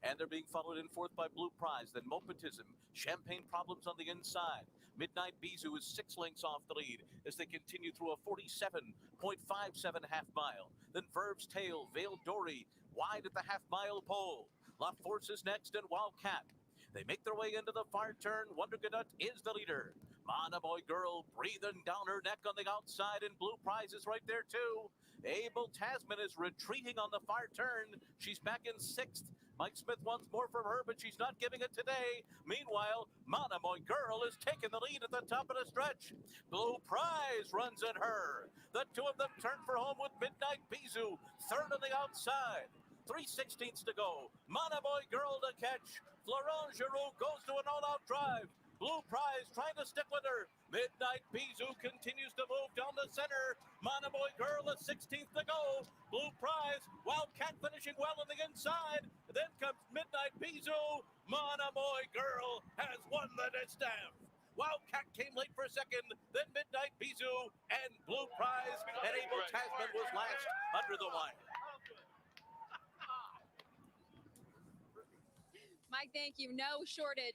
And they're being followed in fourth by Blue Prize. Then Mopatism. Champagne Problems on the inside. Midnight Bisou is 6 lengths off the lead as they continue through a 47.57 half mile. Then Verb's Tail, Vale Dory, wide at the half-mile pole. La Force is next and Wildcat. They make their way into the far turn. Wonder Gadot is the leader. Monomoy Girl breathing down her neck on the outside, and Blue Prize is right there too. Abel Tasman is retreating on the far turn. She's back in sixth. Mike Smith wants more from her, but she's not giving it today. Meanwhile, Monomoy Girl is taking the lead at the top of the stretch. Blue Prize runs at her. The two of them turn for home with Midnight Bisou, third on the outside. 3/16 to go. Monomoy Girl to catch. Florent Giroux goes to an all-out drive. Blue Prize trying to stick with her. Midnight Bisou continues to move down the center. Monomoy Girl at 16th to go. Blue Prize, Wildcat finishing well on the inside. Then comes Midnight Bisou. Monomoy Girl has won the Distaff. Wildcat came late for a second, then Midnight Bisou and Blue Prize, and Abel Tasman was last under the wire. Mike, thank you. No shortage